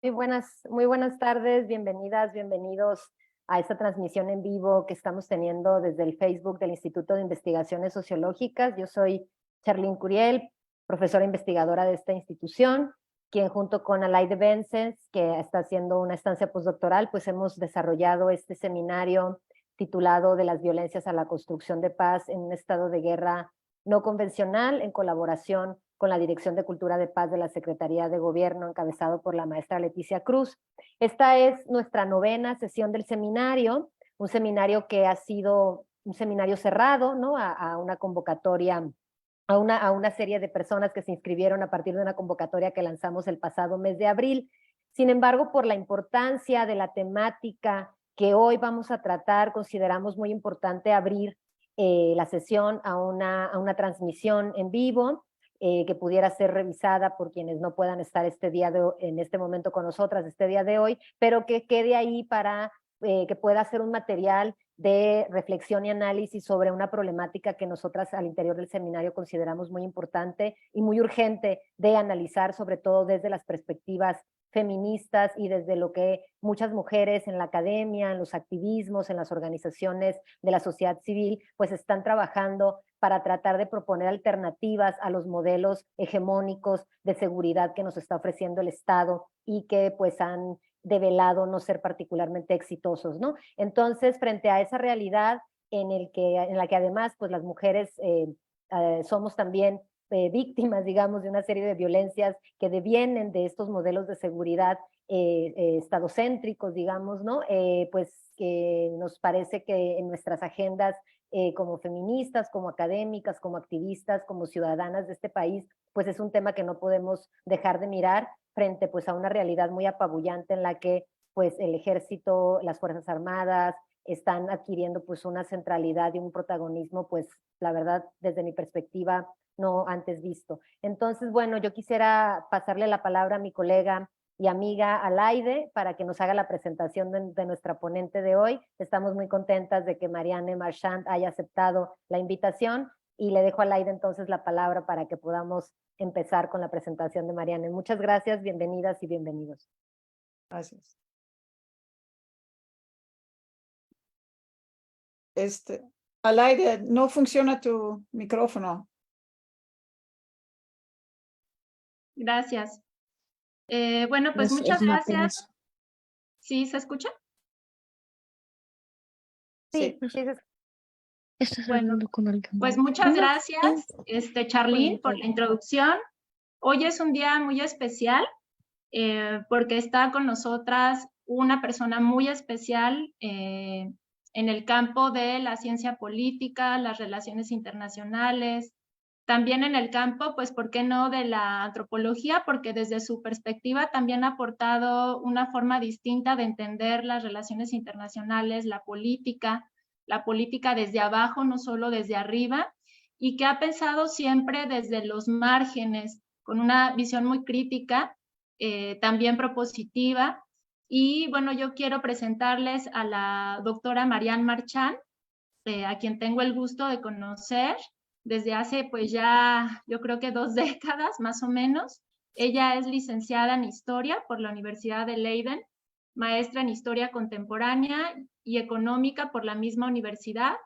Muy buenas tardes, bienvenidas, bienvenidos a esta transmisión en vivo que estamos teniendo desde el Facebook del Instituto de Investigaciones Sociológicas. Yo soy Charlene Curiel, profesora investigadora de esta institución, quien junto con Alaide Vences, que está haciendo una estancia postdoctoral, pues hemos desarrollado este seminario titulado De las violencias a la construcción de paz en un estado de guerra no convencional, en colaboración con la Dirección de Cultura de Paz de la Secretaría de Gobierno, encabezado por la maestra Leticia Cruz. Esta es nuestra 9ª sesión del seminario, un seminario que ha sido un seminario cerrado, ¿no? A una convocatoria, a una serie de personas que se inscribieron a partir de una convocatoria que lanzamos el pasado mes de abril. Sin embargo, por la importancia de la temática que hoy vamos a tratar, consideramos muy importante abrir la sesión a una transmisión en vivo, que pudiera ser revisada por quienes no puedan estar en este momento con nosotras, este día de hoy, pero que quede ahí para que pueda ser un material de reflexión y análisis sobre una problemática que nosotras al interior del seminario consideramos muy importante y muy urgente de analizar, sobre todo desde las perspectivas feministas y desde lo que muchas mujeres en la academia, en los activismos, en las organizaciones de la sociedad civil, pues están trabajando para tratar de proponer alternativas a los modelos hegemónicos de seguridad que nos está ofreciendo el Estado y que pues han develado no ser particularmente exitosos, ¿no? Entonces, frente a esa realidad en la que además pues las mujeres somos también víctimas, digamos, de una serie de violencias que devienen de estos modelos de seguridad estadocéntricos, digamos, ¿no? Pues que nos parece que en nuestras agendas como feministas, como académicas, como activistas, como ciudadanas de este país, pues es un tema que no podemos dejar de mirar frente pues a una realidad muy apabullante en la que pues el ejército, las Fuerzas Armadas están adquiriendo pues una centralidad y un protagonismo pues la verdad desde mi perspectiva no antes visto. Entonces, bueno, yo quisiera pasarle la palabra a mi colega y amiga Alaide para que nos haga la presentación de nuestra ponente de hoy. Estamos muy contentas de que Marianne Marchand haya aceptado la invitación y le dejo a Alaide entonces la palabra para que podamos empezar con la presentación de Marianne. Muchas gracias, bienvenidas y bienvenidos. Gracias. Alaide, no funciona tu micrófono. Gracias. Bueno, pues muchas gracias. ¿Sí se escucha? Sí. Bueno, pues muchas gracias, Charlene, por la introducción. Hoy es un día muy especial porque está con nosotras una persona muy especial en el campo de la ciencia política, las relaciones internacionales, también en el campo, pues, ¿por qué no?, de la antropología, porque desde su perspectiva también ha aportado una forma distinta de entender las relaciones internacionales, la política desde abajo, no solo desde arriba, y que ha pensado siempre desde los márgenes, con una visión muy crítica, también propositiva. Y bueno, yo quiero presentarles a la doctora Marianne Marchand, a quien tengo el gusto de conocer desde hace pues ya yo creo que 2 décadas más o menos. Ella es licenciada en Historia por la Universidad de Leiden, maestra en Historia Contemporánea y Económica por la misma universidad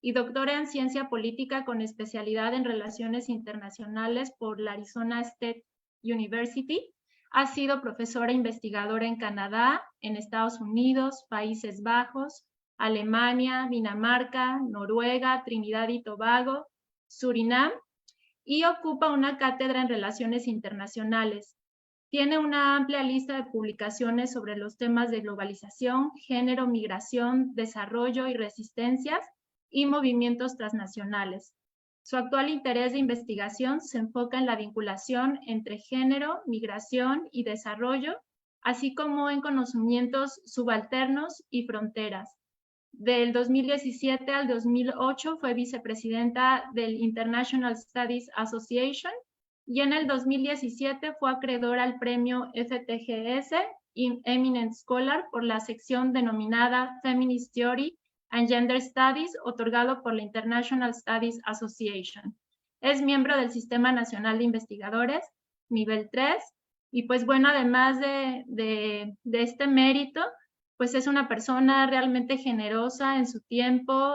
y doctora en Ciencia Política con especialidad en Relaciones Internacionales por la Arizona State University. Ha sido profesora investigadora en Canadá, en Estados Unidos, Países Bajos, Alemania, Dinamarca, Noruega, Trinidad y Tobago, Surinam, y ocupa una cátedra en Relaciones Internacionales. Tiene una amplia lista de publicaciones sobre los temas de globalización, género, migración, desarrollo y resistencias y movimientos transnacionales. Su actual interés de investigación se enfoca en la vinculación entre género, migración y desarrollo, así como en conocimientos subalternos y fronteras. Del 2017 al 2008 fue vicepresidenta del International Studies Association y en el 2017 fue acreedora al premio FTGS Eminent Scholar por la sección denominada Feminist Theory and Gender Studies, otorgado por la International Studies Association. Es miembro del Sistema Nacional de Investigadores, nivel 3, Y pues bueno, además de este mérito, pues es una persona realmente generosa en su tiempo,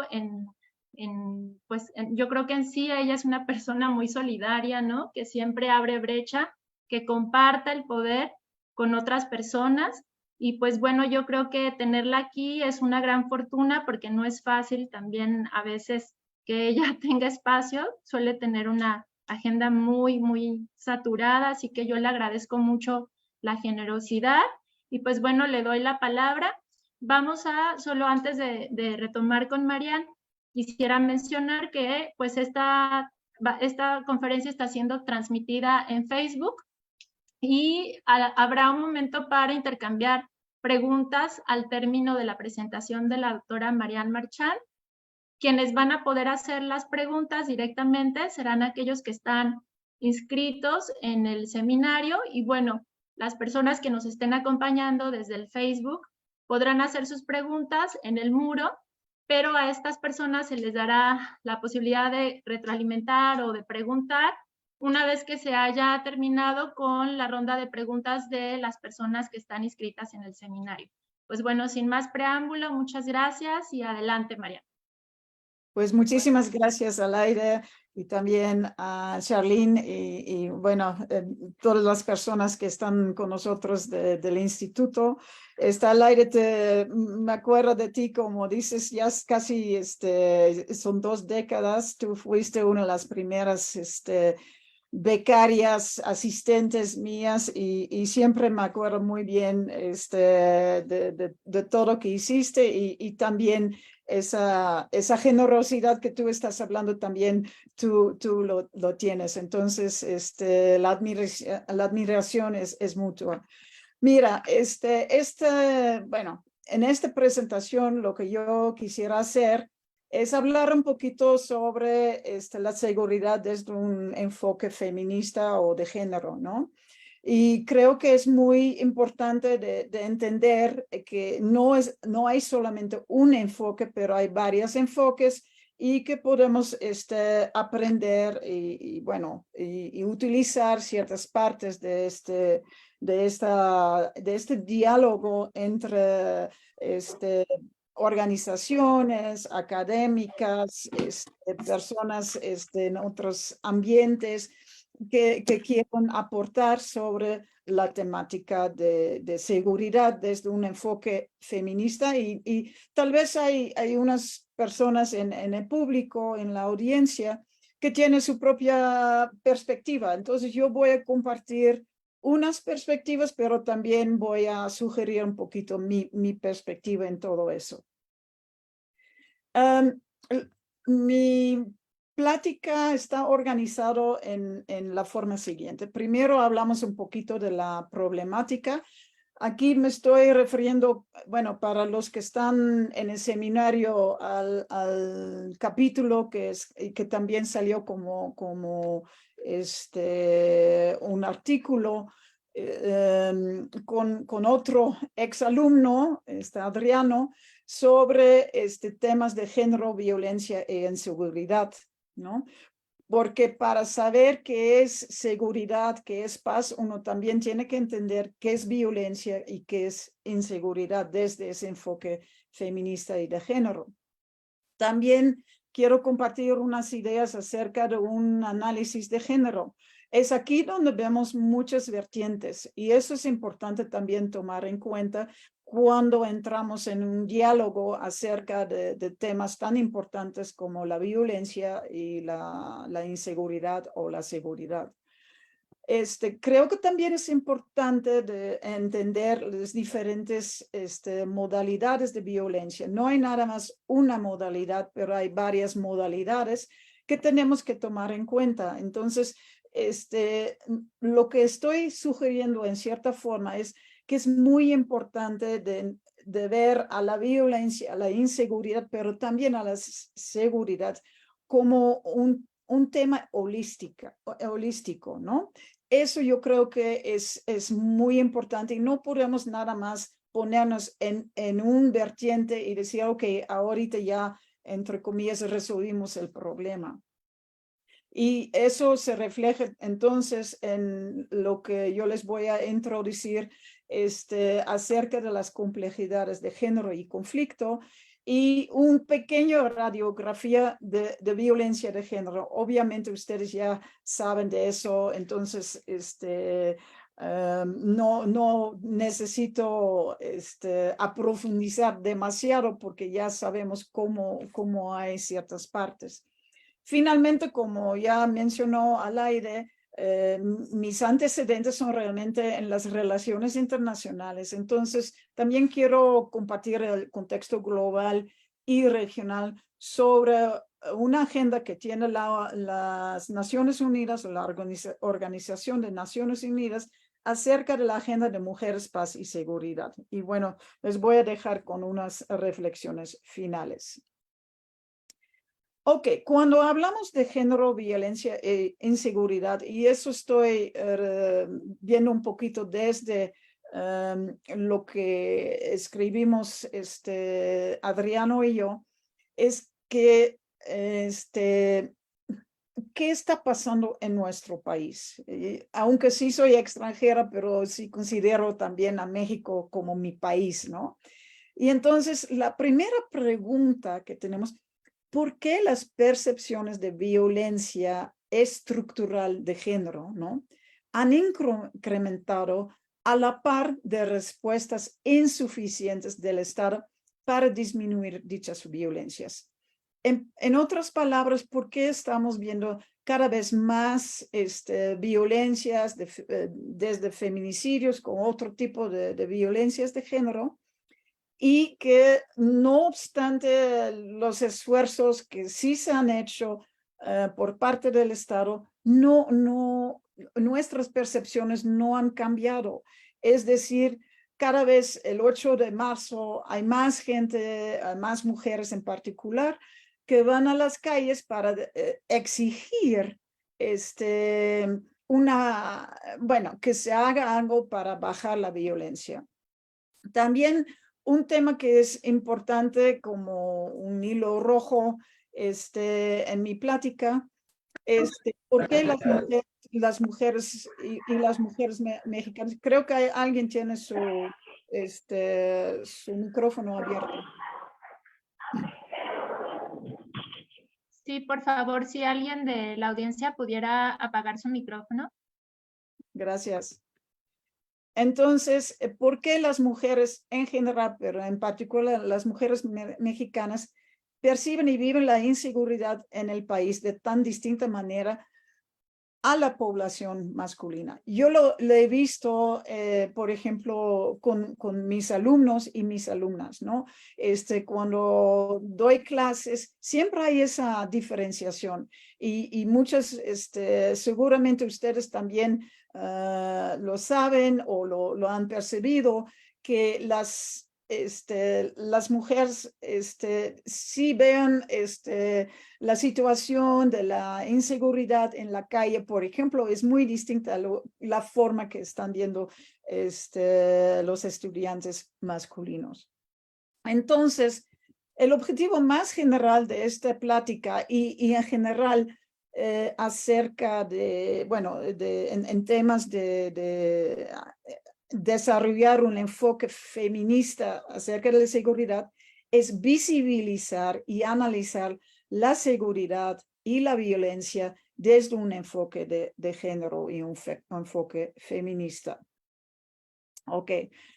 yo creo que en sí ella es una persona muy solidaria, ¿no? Que siempre abre brecha, que comparta el poder con otras personas. Y pues bueno, yo creo que tenerla aquí es una gran fortuna porque no es fácil también a veces que ella tenga espacio, suele tener una agenda muy, muy saturada, así que yo le agradezco mucho la generosidad y pues bueno, le doy la palabra. Vamos a, solo antes de retomar con Marian, quisiera mencionar que pues esta conferencia está siendo transmitida en Facebook y habrá un momento para intercambiar preguntas al término de la presentación de la doctora Marian Marchand. Quienes van a poder hacer las preguntas directamente serán aquellos que están inscritos en el seminario y bueno, las personas que nos estén acompañando desde el Facebook podrán hacer sus preguntas en el muro, pero a estas personas se les dará la posibilidad de retroalimentar o de preguntar una vez que se haya terminado con la ronda de preguntas de las personas que están inscritas en el seminario. Pues bueno, sin más preámbulo, muchas gracias y adelante, María. Pues muchísimas gracias al aire y también a Charlene y bueno, todas las personas que están con nosotros del instituto. Al aire, me acuerdo de ti, como dices, ya es casi, son 2 décadas, tú fuiste una de las primeras becarias, asistentes mías y siempre me acuerdo muy bien de todo que hiciste y también esa generosidad que tú estás hablando también tú lo tienes. Entonces, la admiración es mutua. Mira, bueno, en esta presentación lo que yo quisiera hacer es hablar un poquito sobre la seguridad desde un enfoque feminista o de género, ¿no? Y creo que es muy importante de entender que no hay solamente un enfoque, pero hay varios enfoques y que podemos aprender y bueno, y utilizar ciertas partes de este diálogo entre organizaciones académicas, personas en otros ambientes que quieren aportar sobre la temática de seguridad desde un enfoque feminista y tal vez hay unas personas en el público, en la audiencia, que tienen su propia perspectiva. Entonces yo voy a compartir unas perspectivas, pero también voy a sugerir un poquito mi perspectiva en todo eso. Mi plática está organizado en la forma siguiente. Primero hablamos un poquito de la problemática. Aquí me estoy refiriendo, bueno, para los que están en el seminario, al capítulo que también salió como un artículo con otro exalumno, Adriano, sobre temas de género, violencia e inseguridad, ¿no? Porque para saber qué es seguridad, qué es paz, uno también tiene que entender qué es violencia y qué es inseguridad desde ese enfoque feminista y de género. También quiero compartir unas ideas acerca de un análisis de género. Es aquí donde vemos muchas vertientes y eso es importante también tomar en cuenta cuando entramos en un diálogo acerca de temas tan importantes como la violencia y la inseguridad o la seguridad. Creo que también es importante de entender las diferentes modalidades de violencia. No hay nada más una modalidad, pero hay varias modalidades que tenemos que tomar en cuenta. Entonces, lo que estoy sugiriendo en cierta forma es que es muy importante de ver a la violencia, a la inseguridad, pero también a la seguridad como un tema holístico, ¿no? Eso yo creo que es muy importante y no podemos nada más ponernos en un vertiente y decir, ok, ahorita ya, entre comillas, resolvimos el problema. Y eso se refleja entonces en lo que yo les voy a introducir acerca de las complejidades de género y conflicto y un pequeño radiografía de violencia de género. Obviamente ustedes ya saben de eso, entonces no necesito aprofundizar demasiado porque ya sabemos cómo hay ciertas partes. Finalmente, como ya mencionó al aire, mis antecedentes son realmente en las relaciones internacionales. Entonces, también quiero compartir el contexto global y regional sobre una agenda que tiene las Naciones Unidas o la Organización de Naciones Unidas acerca de la agenda de mujeres, paz y seguridad. Y bueno, les voy a dejar con unas reflexiones finales. Ok, cuando hablamos de género, violencia e inseguridad, y eso estoy viendo un poquito desde lo que escribimos Adriano y yo, es que ¿qué está pasando en nuestro país? Aunque sí soy extranjera, pero sí considero también a México como mi país, ¿no? Y entonces la primera pregunta que tenemos, ¿por qué las percepciones de violencia estructural de género, ¿no?, han incrementado a la par de respuestas insuficientes del Estado para disminuir dichas violencias? En otras palabras, ¿por qué estamos viendo cada vez más violencias, desde feminicidios con otro tipo de violencias de género? Y que no obstante los esfuerzos que sí se han hecho por parte del Estado, nuestras percepciones no han cambiado. Es decir, cada vez el 8 de marzo hay más gente, más mujeres en particular, que van a las calles para exigir que se haga algo para bajar la violencia. También un tema que es importante como un hilo rojo en mi plática, ¿por qué las mujeres y las mujeres mexicanas? Creo que alguien tiene su micrófono abierto. Sí, por favor, si alguien de la audiencia pudiera apagar su micrófono. Gracias. Entonces, ¿por qué las mujeres en general, pero en particular las mujeres mexicanas, perciben y viven la inseguridad en el país de tan distinta manera a la población masculina? Yo lo he visto, por ejemplo, con mis alumnos y mis alumnas, ¿no? Cuando doy clases, siempre hay esa diferenciación y muchas, seguramente ustedes también lo saben o lo han percibido, que las mujeres sí vean la situación de la inseguridad en la calle, por ejemplo, es muy distinta a la forma que están viendo los estudiantes masculinos. Entonces, el objetivo más general de esta plática y en general acerca de, bueno, en temas de desarrollar un enfoque feminista acerca de la seguridad, es visibilizar y analizar la seguridad y la violencia desde un enfoque de género y un enfoque feminista. Ok,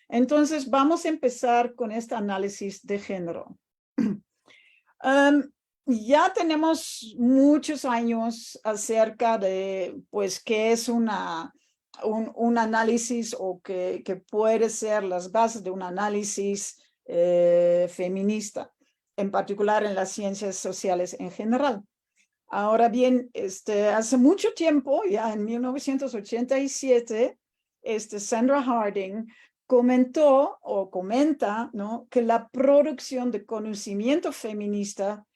entonces vamos a empezar con este análisis de género. Ya tenemos muchos años acerca de, pues, qué es un análisis o que puede ser las bases de un análisis feminista, en particular en las ciencias sociales en general. Ahora bien, hace mucho tiempo, ya en 1987, Sandra Harding comentó o comenta, ¿no?, que la producción de conocimiento feminista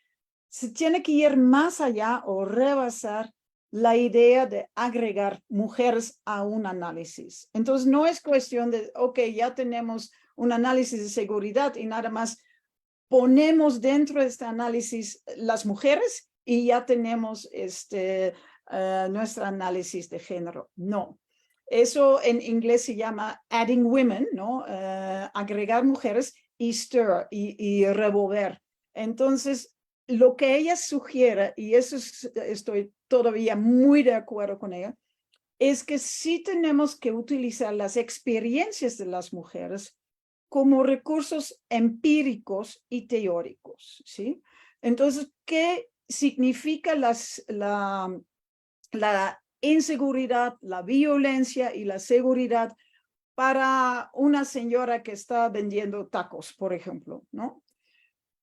se tiene que ir más allá o rebasar la idea de agregar mujeres a un análisis. Entonces, no es cuestión de, ok, ya tenemos un análisis de seguridad y nada más ponemos dentro de este análisis las mujeres y ya tenemos nuestro análisis de género. No. Eso en inglés se llama adding women, ¿no? Agregar mujeres y stir, y revolver. Entonces, lo que ella sugiere, y eso estoy todavía muy de acuerdo con ella, es que sí tenemos que utilizar las experiencias de las mujeres como recursos empíricos y teóricos, ¿sí? Entonces, ¿qué significa la inseguridad, la violencia y la seguridad para una señora que está vendiendo tacos, por ejemplo, ¿no?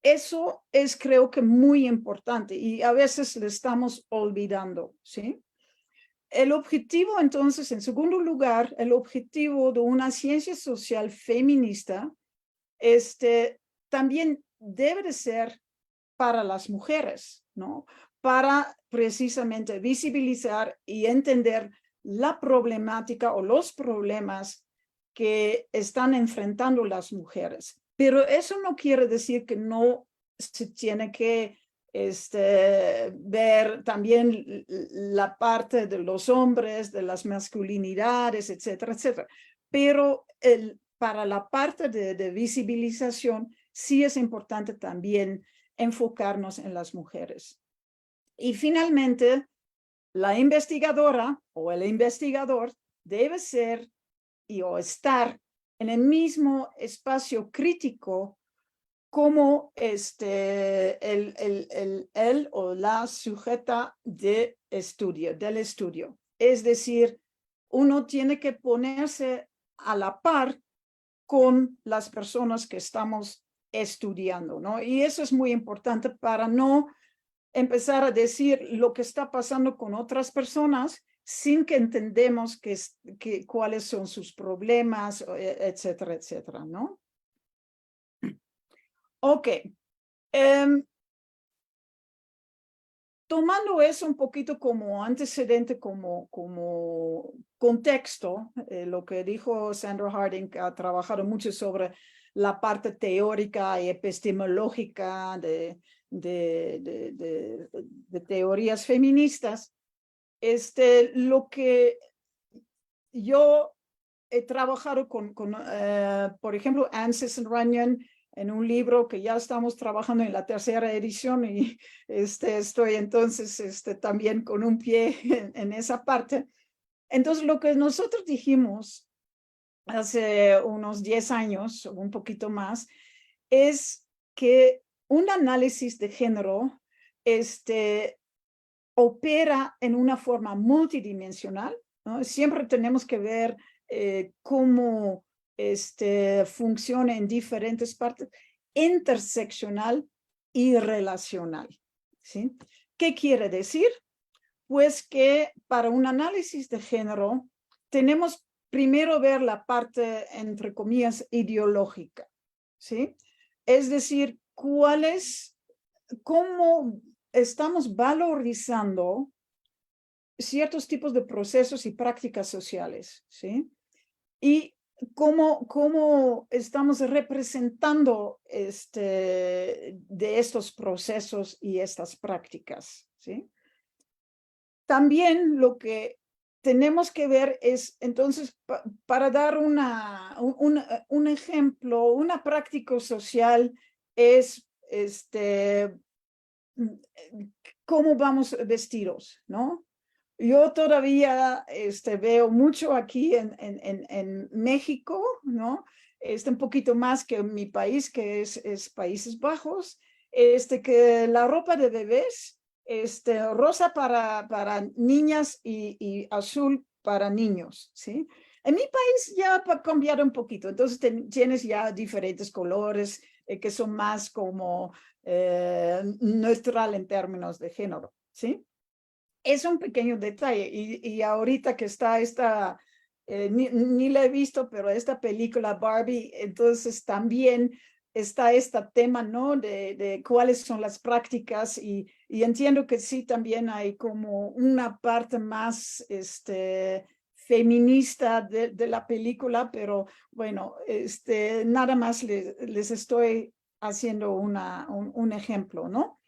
Eso es, creo que, muy importante y a veces le estamos olvidando, ¿sí? El objetivo, entonces, en segundo lugar, el objetivo de una ciencia social feminista, también debe de ser para las mujeres, ¿no? Para precisamente visibilizar y entender la problemática o los problemas que están enfrentando las mujeres. Pero eso no quiere decir que no se tiene que ver también la parte de los hombres, de las masculinidades, etcétera, etcétera. Pero para la parte de visibilización, sí es importante también enfocarnos en las mujeres. Y finalmente, la investigadora o el investigador debe ser o estar en el mismo espacio crítico como él o la sujeta del estudio. Es decir, uno tiene que ponerse a la par con las personas que estamos estudiando, ¿no? Y eso es muy importante para no empezar a decir lo que está pasando con otras personas sin que entendemos cuáles son sus problemas, etcétera, etcétera, ¿no? Ok. Tomando eso un poquito como antecedente, como contexto, lo que dijo Sandra Harding, que ha trabajado mucho sobre la parte teórica y epistemológica de teorías feministas, lo que yo he trabajado con por ejemplo, Anne Sisson-Runyon, en un libro que ya estamos trabajando en la tercera edición y estoy entonces también con un pie en esa parte. Entonces, lo que nosotros dijimos hace unos 10 años, o un poquito más, es que un análisis de género opera en una forma multidimensional, ¿no? Siempre tenemos que ver cómo funciona en diferentes partes, interseccional y relacional, ¿sí? ¿Qué quiere decir? Pues que para un análisis de género tenemos primero ver la parte, entre comillas, ideológica, ¿sí? Es decir, cómo estamos valorizando ciertos tipos de procesos y prácticas sociales, ¿sí? Y cómo estamos representando de estos procesos y estas prácticas, ¿sí? También lo que tenemos que ver es, entonces, para dar un ejemplo, una práctica social es cómo vamos vestidos, ¿no? Yo todavía veo mucho aquí en México, ¿no? Un poquito más que en mi país, que es Países Bajos, que la ropa de bebés, rosa para niñas y azul para niños, ¿sí? En mi país ya ha cambiado un poquito, entonces tienes ya diferentes colores que son más como neutral en términos de género, ¿sí? Es un pequeño detalle y ahorita que está ni la he visto, pero esta película Barbie, entonces también está este tema, ¿no? De cuáles son las prácticas y entiendo que sí también hay como una parte más feminista de la película, pero bueno, nada más les estoy haciendo un ejemplo, ¿no?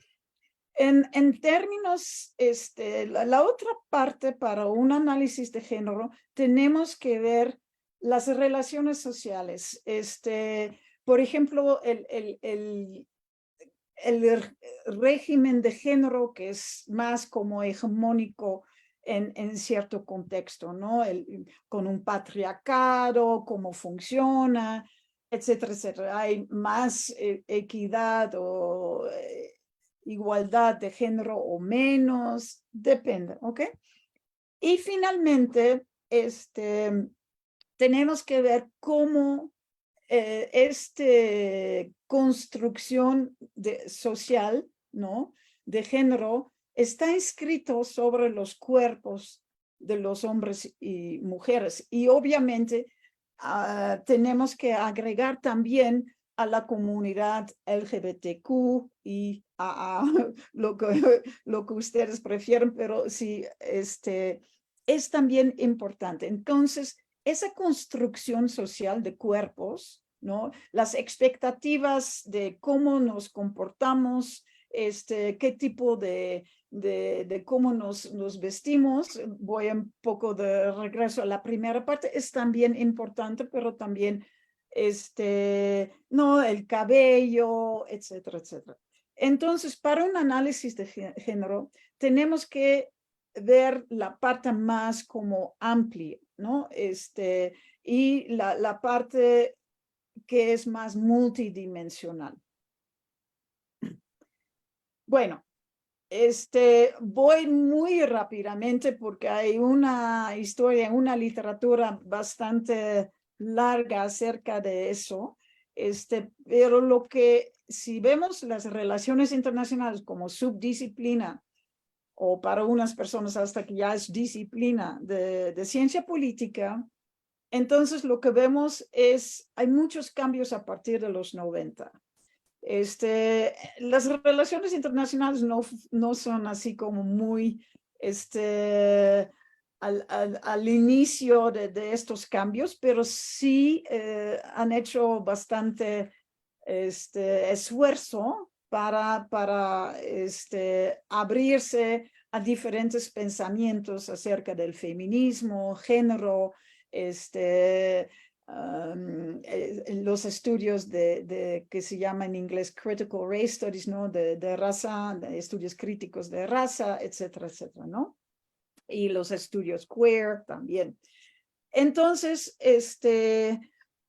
En términos, la otra parte para un análisis de género, tenemos que ver las relaciones sociales. Por ejemplo, el régimen de género que es más como hegemónico en cierto contexto, ¿no? Con un patriarcado, cómo funciona, etcétera, etcétera. Hay más equidad o igualdad de género o menos, depende, ¿ok? Y finalmente, tenemos que ver cómo construcción social, ¿no? De género está inscrito sobre los cuerpos de los hombres y mujeres. Y obviamente tenemos que agregar también a la comunidad LGBTQ y lo que ustedes prefieren, pero sí, es también importante. Entonces, esa construcción social de cuerpos, ¿no? Las expectativas de cómo nos comportamos, qué tipo de cómo nos vestimos, voy un poco de regreso a la primera parte, es también importante, pero también no, el cabello, etcétera, etcétera. Entonces, para un análisis de género, tenemos que ver la parte más como amplia, ¿no? Y la parte que es más multidimensional. Bueno, voy muy rápidamente porque hay una historia, una literatura bastante larga acerca de eso. Pero lo que, si vemos las relaciones internacionales como subdisciplina, o para unas personas hasta que ya es disciplina de ciencia política, entonces lo que vemos es, hay muchos cambios a partir de los 90. Las relaciones internacionales no son así como muy al inicio de estos cambios, pero sí han hecho bastante esfuerzo para abrirse a diferentes pensamientos acerca del feminismo, género, los estudios que se llama en inglés critical race studies, ¿no? De raza, de estudios críticos de raza, etcétera, etcétera, ¿no? Y los estudios queer también. Entonces,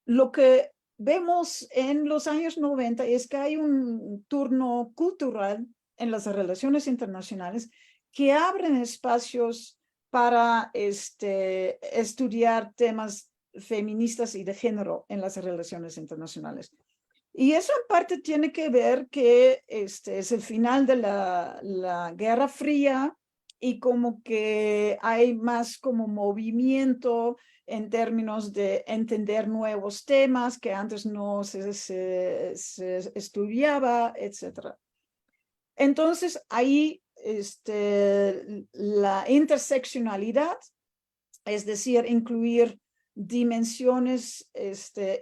lo que vemos en los años 90 es que hay un turno cultural en las relaciones internacionales que abren espacios para estudiar temas feministas y de género en las relaciones internacionales. Y eso en parte tiene que ver que es el final de la Guerra Fría y como que hay más como movimiento en términos de entender nuevos temas que antes no se estudiaba, etc. Entonces ahí la interseccionalidad, es decir, incluir dimensiones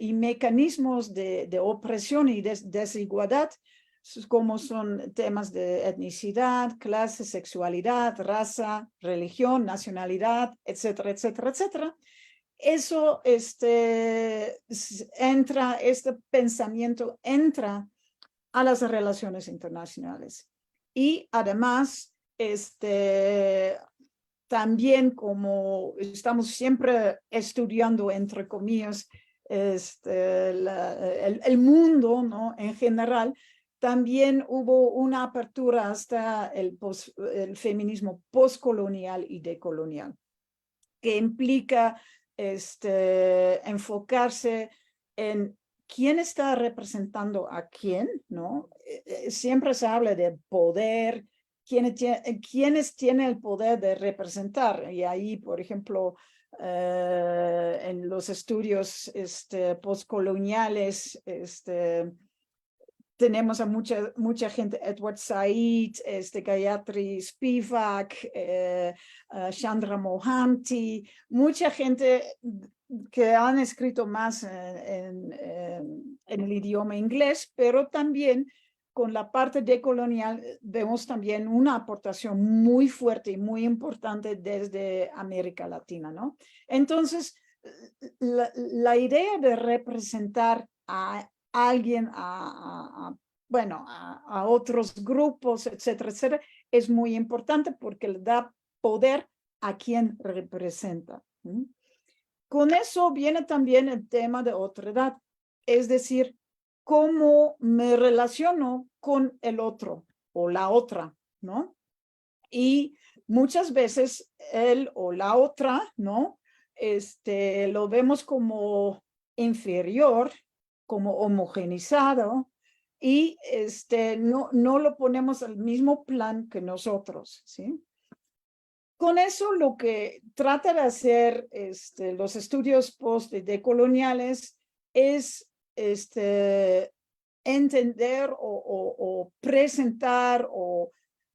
y mecanismos de opresión y desigualdad, como son temas de etnicidad, clase, sexualidad, raza, religión, nacionalidad, etcétera, etcétera, etcétera. Eso entra, este pensamiento entra a las relaciones internacionales. Y además, también como estamos siempre estudiando, entre comillas, el mundo, ¿no? En general, también hubo una apertura hasta el feminismo postcolonial y decolonial, que implica enfocarse en quién está representando a quién, ¿no? Siempre se habla de poder, quiénes tienen el poder de representar. Y ahí, por ejemplo, en los estudios postcoloniales, tenemos a mucha gente, Edward Said, Gayatri Spivak, Chandra Mohanty, mucha gente que han escrito más en el idioma inglés, pero también con la parte decolonial vemos también una aportación muy fuerte y muy importante desde América Latina, ¿no? Entonces, la idea de representar a alguien, bueno, a otros grupos, etcétera, etcétera, es muy importante porque le da poder a quien representa. Con eso viene también el tema de otredad, es decir, cómo me relaciono con el otro o la otra, ¿no? Y muchas veces él o la otra, ¿no? Lo vemos como inferior, como homogenizado, y no lo ponemos al mismo plan que nosotros, ¿sí? Con eso lo que trata de hacer los estudios post-decoloniales es entender o presentar o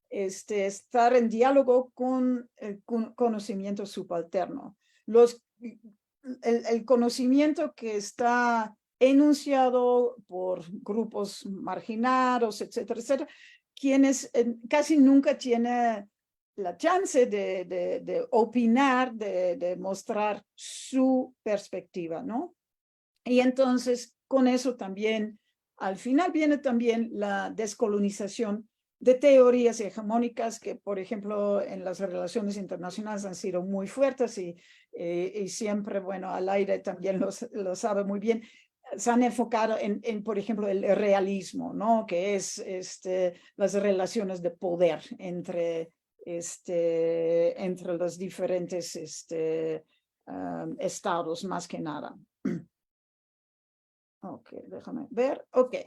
estar en diálogo con el conocimiento subalterno. El conocimiento que está enunciado por grupos marginados, etcétera, etcétera, quienes casi nunca tienen la chance de opinar, de mostrar su perspectiva, ¿no? Y entonces, con eso también, al final viene también la descolonización de teorías hegemónicas que, por ejemplo, en las relaciones internacionales han sido muy fuertes y siempre, bueno, al aire también lo sabe muy bien, se han enfocado en, por ejemplo, el realismo, ¿no? Que es las relaciones de poder entre los diferentes estados, más que nada. Ok, déjame ver. Ok.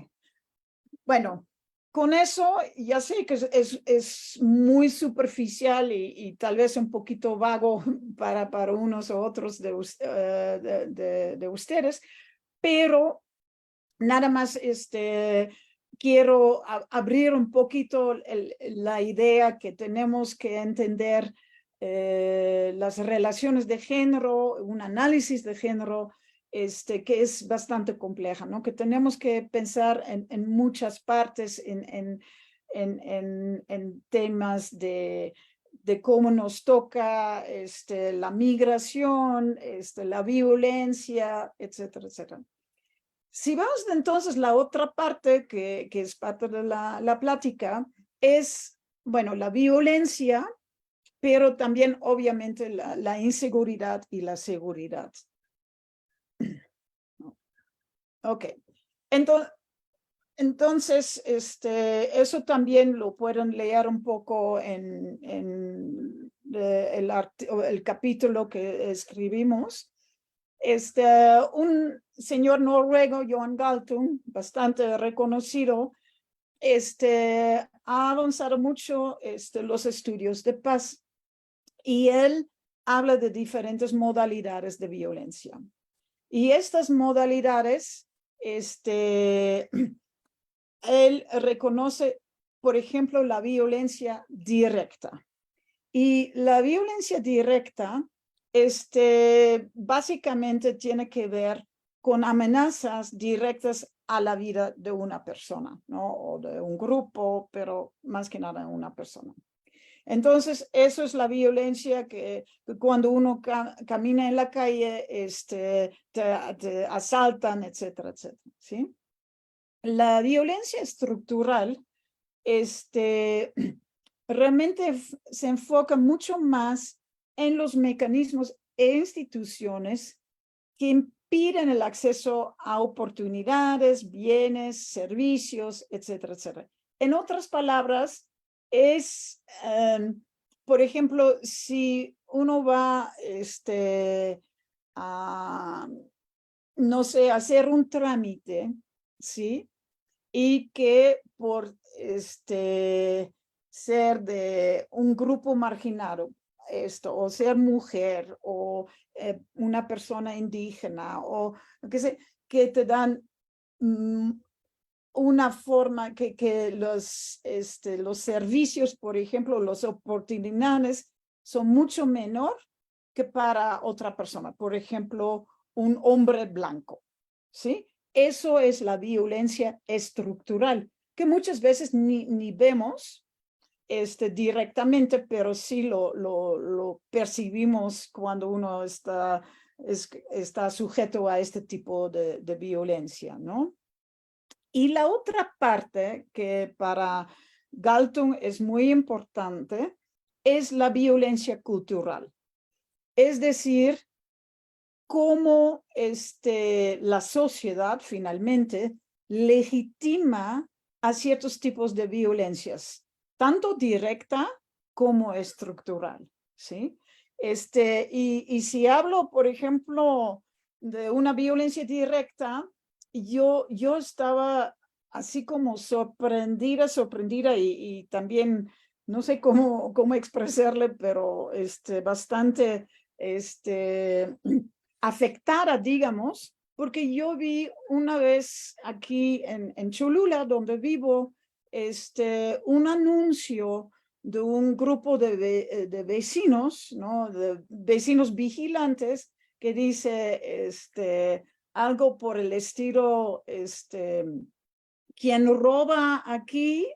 Bueno, con eso ya sé que es muy superficial y tal vez un poquito vago para unos u otros de ustedes, pero nada más quiero abrir un poquito la idea que tenemos que entender las relaciones de género, un análisis de género que es bastante compleja, ¿no? Que tenemos que pensar en muchas partes, en temas de cómo nos toca la migración, la violencia, etcétera, etcétera. Si vamos entonces, la otra parte que es parte de la plática es, bueno, la violencia, pero también obviamente la inseguridad y la seguridad. Ok, entonces eso también lo pueden leer un poco en el capítulo que escribimos. Un señor noruego, Johan Galtung, bastante reconocido, ha avanzado mucho los estudios de paz y él habla de diferentes modalidades de violencia. Y estas modalidades, él reconoce, por ejemplo, la violencia directa. Y la violencia directa básicamente tiene que ver con amenazas directas a la vida de una persona, ¿no? O de un grupo, pero más que nada una persona. Entonces, eso es la violencia que cuando uno camina en la calle, te asaltan, etcétera, etcétera, ¿sí? La violencia estructural, realmente se enfoca mucho más en los mecanismos e instituciones que impiden el acceso a oportunidades, bienes, servicios, etcétera, etcétera. En otras palabras, es, por ejemplo, si uno va a, no sé, hacer un trámite, ¿sí? Y que por ser de un grupo marginado, o ser mujer, o una persona indígena, o que te dan una forma que los servicios, por ejemplo, las oportunidades son mucho menor que para otra persona. Por ejemplo, un hombre blanco, ¿sí? Eso es la violencia estructural. que muchas veces ni vemos directamente, pero sí lo percibimos cuando uno está sujeto a este tipo de violencia, ¿no? Y la otra parte que para Galtung es muy importante es la violencia cultural. Es decir, cómo la sociedad finalmente legitima a ciertos tipos de violencias, tanto directa como estructural, ¿sí? Y si hablo, por ejemplo, de una violencia directa, yo estaba así como sorprendida y también, no sé cómo expresarle, pero bastante afectada, digamos, porque yo vi una vez aquí en Cholula, donde vivo, un anuncio de un grupo de vecinos, ¿no? De vecinos vigilantes, que dice algo por el estilo, quien roba aquí,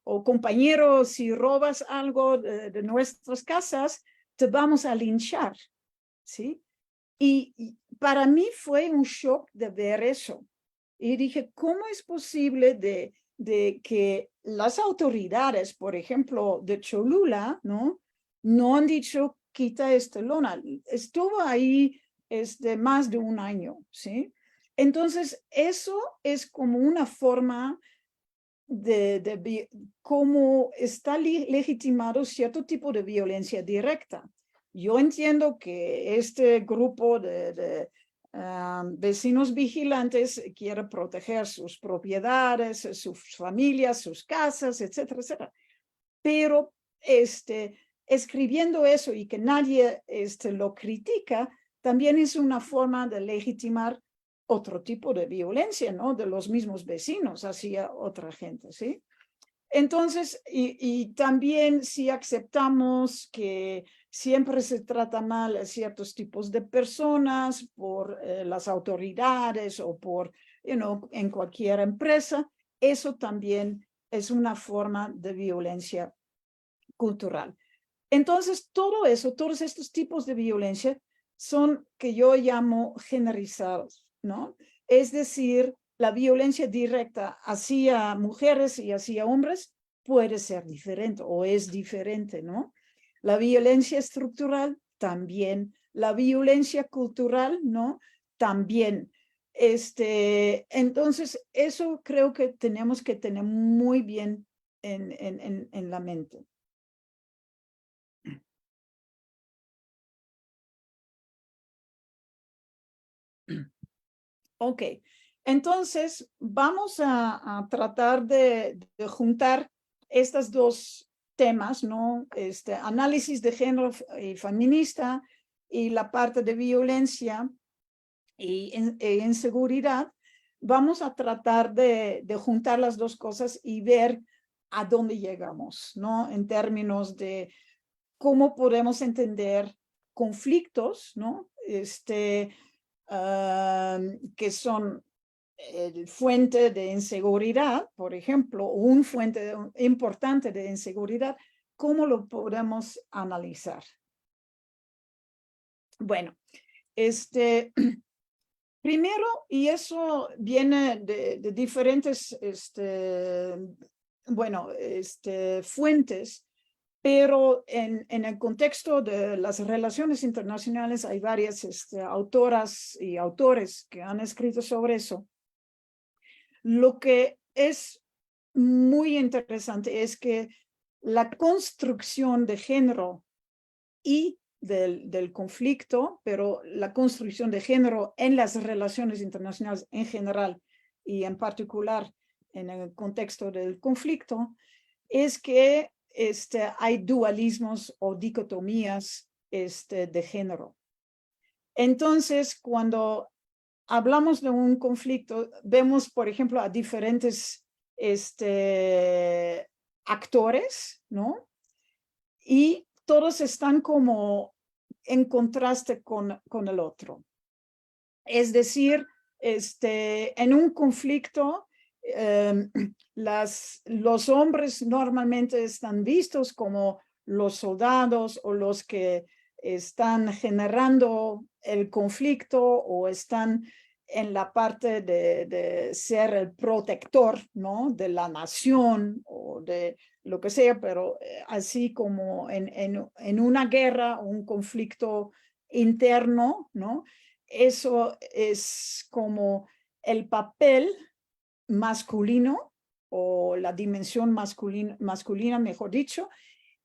o compañero, si robas algo de nuestras casas, te vamos a linchar, ¿sí? Y para mí fue un shock de ver eso. Y dije, ¿cómo es posible de que las autoridades, por ejemplo, de Cholula, no han dicho, quita esta lona? Estuvo ahí más de un año, ¿sí? Entonces, eso es como una forma de cómo está legitimado cierto tipo de violencia directa. Yo entiendo que este grupo de vecinos vigilantes quiere proteger sus propiedades, sus familias, sus casas, etcétera, etcétera. Pero escribiendo eso y que nadie lo critica, también es una forma de legitimar otro tipo de violencia, ¿no? De los mismos vecinos hacia otra gente, ¿sí? Entonces, y también si aceptamos que siempre se trata mal a ciertos tipos de personas por las autoridades o por, en cualquier empresa, eso también es una forma de violencia cultural. Entonces, todo eso, todos estos tipos de violencia son que yo llamo generalizados, ¿no? Es decir, la violencia directa hacia mujeres y hacia hombres puede ser diferente o es diferente, ¿no? La violencia estructural también, la violencia cultural, ¿no? También. Entonces, eso creo que tenemos que tener muy bien en la mente. Ok, entonces vamos a tratar de juntar estos dos temas, ¿no? Análisis de género y feminista y la parte de violencia e inseguridad. Vamos a tratar de juntar las dos cosas y ver a dónde llegamos, ¿no? En términos de cómo podemos entender conflictos, ¿no? Que son fuente de inseguridad, por ejemplo, un fuente importante de inseguridad, ¿cómo lo podemos analizar? Bueno, primero, y eso viene de diferentes, fuentes, pero en el contexto de las relaciones internacionales hay varias autoras y autores que han escrito sobre eso. Lo que es muy interesante es que la construcción de género y del conflicto, pero la construcción de género en las relaciones internacionales en general y en particular en el contexto del conflicto, es que hay dualismos o dicotomías de género. Entonces, cuando hablamos de un conflicto, vemos, por ejemplo, a diferentes actores, ¿no? Y todos están como en contraste con el otro. Es decir, en un conflicto, los hombres normalmente están vistos como los soldados o los que están generando el conflicto o están en la parte de ser el protector, ¿no? De la nación o de lo que sea, pero así como en una guerra o un conflicto interno, ¿no? Eso es como el papel masculino o la dimensión masculina, mejor dicho,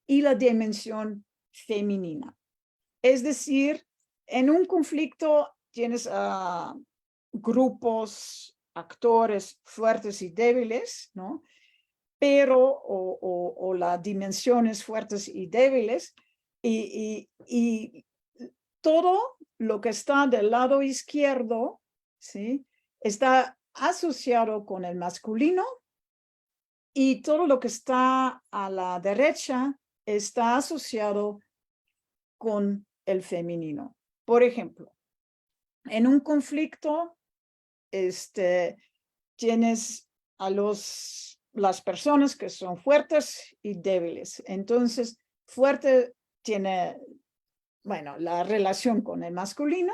y la dimensión femenina. Es decir, en un conflicto tienes grupos, actores fuertes y débiles, ¿no? Pero, o las dimensiones fuertes y débiles, y todo lo que está del lado izquierdo, ¿sí? Está asociado con el masculino y todo lo que está a la derecha está asociado con el femenino. Por ejemplo, en un conflicto, tienes a las personas que son fuertes y débiles. Entonces, fuerte tiene, bueno, la relación con el masculino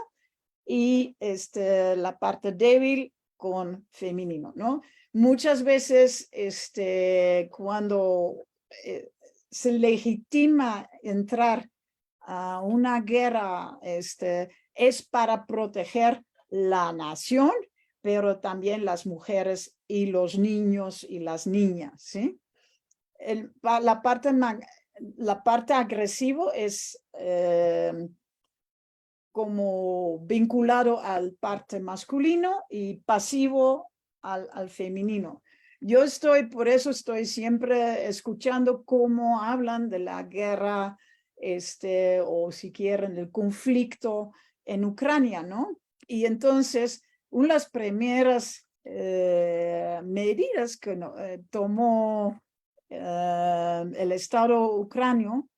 y la parte débil con femenino, ¿no? Muchas veces, cuando se legitima entrar a una guerra, es para proteger la nación, pero también las mujeres y los niños y las niñas, ¿sí? La parte agresiva es como vinculado al parte masculino y pasivo al femenino. Por eso estoy siempre escuchando cómo hablan de la guerra, o si quieren, el conflicto en Ucrania, ¿no? Y entonces, una de las primeras medidas que tomó el Estado ucranio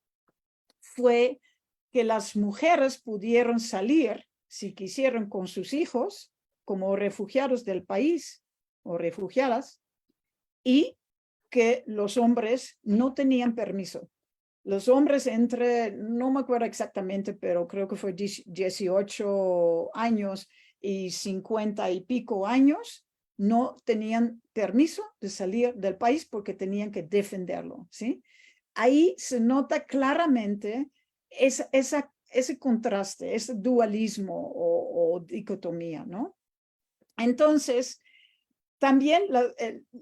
fue que las mujeres pudieron salir, si quisieron, con sus hijos, como refugiados del país o refugiadas, y que los hombres no tenían permiso. Los hombres no me acuerdo exactamente, pero creo que fue 18 años y 50 y pico años, no tenían permiso de salir del país porque tenían que defenderlo, ¿sí? Ahí se nota claramente ese contraste, ese dualismo o dicotomía, ¿no? Entonces, también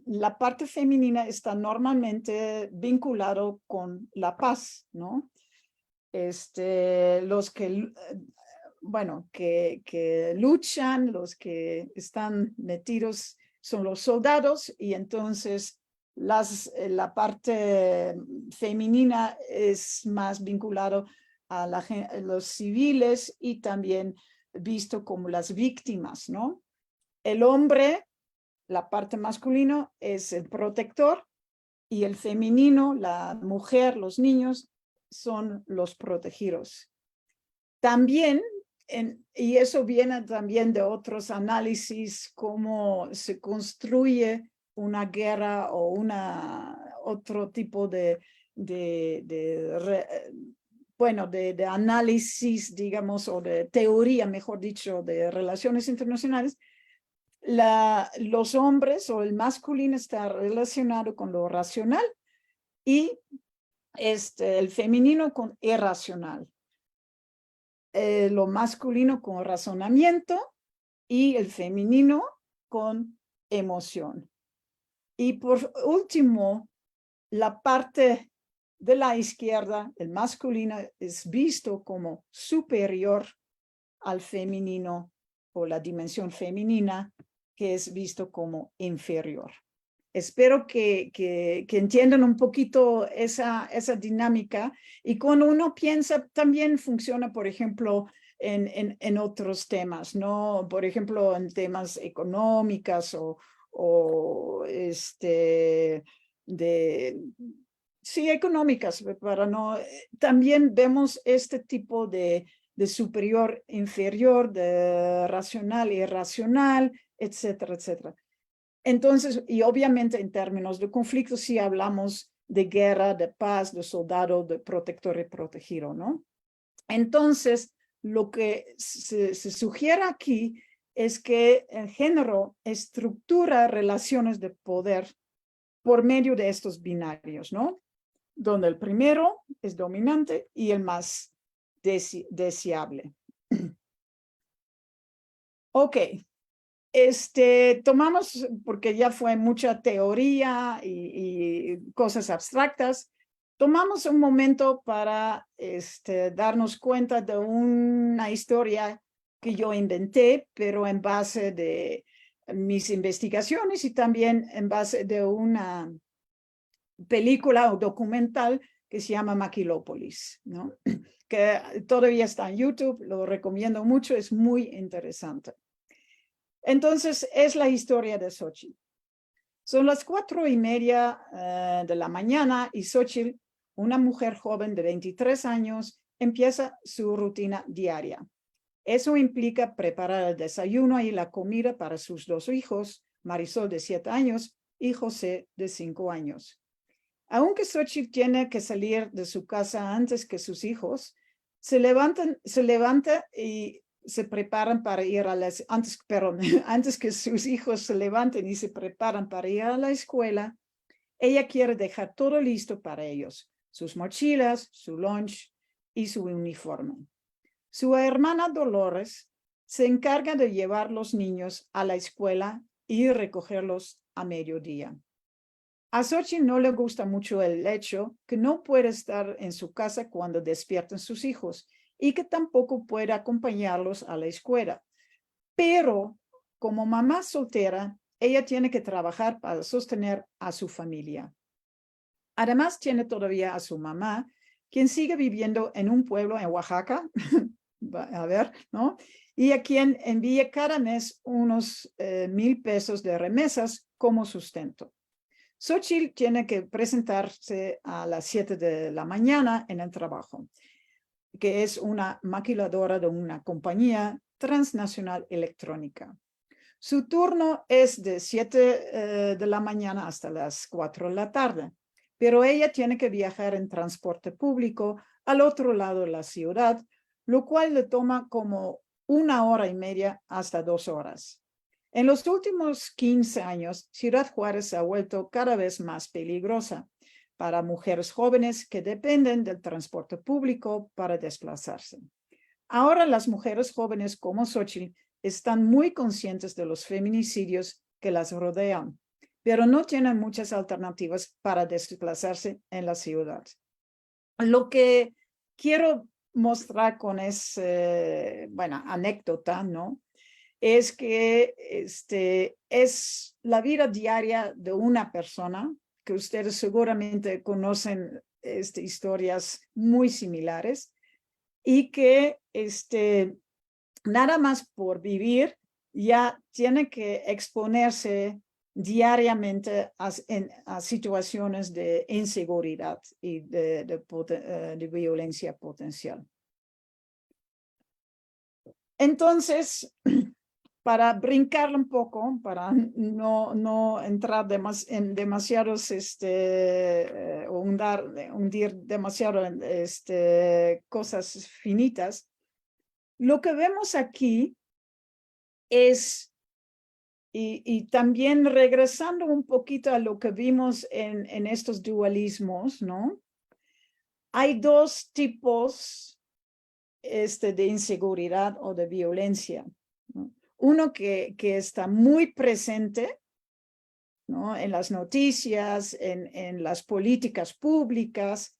la parte femenina está normalmente vinculado con la paz, ¿no? Los que, bueno, que luchan, los que están metidos son los soldados y entonces la parte femenina es más vinculado a los civiles y también visto como las víctimas, ¿no? El hombre, la parte masculina, es el protector y el femenino, la mujer, los niños, son los protegidos. También, y eso viene también de otros análisis, cómo se construye una guerra o otro tipo de análisis, digamos, o de teoría, mejor dicho, de relaciones internacionales. Los hombres o el masculino está relacionado con lo racional y el femenino con irracional. Lo masculino con razonamiento y el femenino con emoción. Y por último, la parte de la izquierda, el masculino, es visto como superior al femenino o la dimensión femenina, que es visto como inferior. Espero que entiendan un poquito esa dinámica y cuando uno piensa también funciona, por ejemplo, en otros temas, ¿no? Por ejemplo, en temas económicos sí, económicas, también vemos este tipo de superior, inferior, de racional, irracional, etcétera, etcétera. Entonces, y obviamente en términos de conflicto, sí hablamos de guerra, de paz, de soldado, de protector y protegido, ¿no? Entonces, lo que se sugiere aquí es que el género estructura relaciones de poder por medio de estos binarios, ¿no? Donde el primero es dominante y el más deseable. Ok, tomamos, porque ya fue mucha teoría y cosas abstractas, tomamos un momento para darnos cuenta de una historia que yo inventé, pero en base de mis investigaciones y también en base de una película o documental que se llama Maquilópolis, ¿no? Que todavía está en YouTube, lo recomiendo mucho, es muy interesante. Entonces, es la historia de Xochitl. Son las 4:30 de la mañana y Xochitl, una mujer joven de 23 años, empieza su rutina diaria. Eso implica preparar el desayuno y la comida para sus 2 hijos, Marisol de 7 años y José de 5 años. Aunque Xochitl tiene que salir de su casa antes que sus hijos, se levanta y se preparan para ir a las, antes que sus hijos se levanten y se preparan para ir a la escuela, ella quiere dejar todo listo para ellos, sus mochilas, su lunch y su uniforme. Su hermana Dolores se encarga de llevar los niños a la escuela y recogerlos a mediodía. A Xochitl no le gusta mucho el hecho que no puede estar en su casa cuando despiertan sus hijos y que tampoco puede acompañarlos a la escuela. Pero como mamá soltera, ella tiene que trabajar para sostener a su familia. Además, tiene todavía a su mamá, quien sigue viviendo en un pueblo en Oaxaca, a ver, ¿no? Y a quien envía cada mes unos 1,000 pesos de remesas como sustento. Xochitl tiene que presentarse a las 7 de la mañana en el trabajo, que es una maquiladora de una compañía transnacional electrónica. Su turno es de 7 de la mañana hasta las 4 de la tarde, pero ella tiene que viajar en transporte público al otro lado de la ciudad, lo cual le toma como 1 hora y media hasta 2 horas. En los últimos 15 años, Ciudad Juárez se ha vuelto cada vez más peligrosa para mujeres jóvenes que dependen del transporte público para desplazarse. Ahora las mujeres jóvenes como Xochitl están muy conscientes de los feminicidios que las rodean, pero no tienen muchas alternativas para desplazarse en la ciudad. Lo que quiero mostrar con esa anécdota, ¿no? Es que es la vida diaria de una persona, que ustedes seguramente conocen historias muy similares, y que nada más por vivir ya tiene que exponerse diariamente a situaciones de inseguridad y de violencia potencial. Entonces, para brincar un poco, para no entrar en demasiados, hundir demasiado en cosas finitas, lo que vemos aquí es, y también regresando un poquito a lo que vimos en estos dualismos, ¿no? Hay 2 tipos de inseguridad o de violencia, ¿no? Uno que está muy presente, ¿no? En las noticias, en las políticas públicas,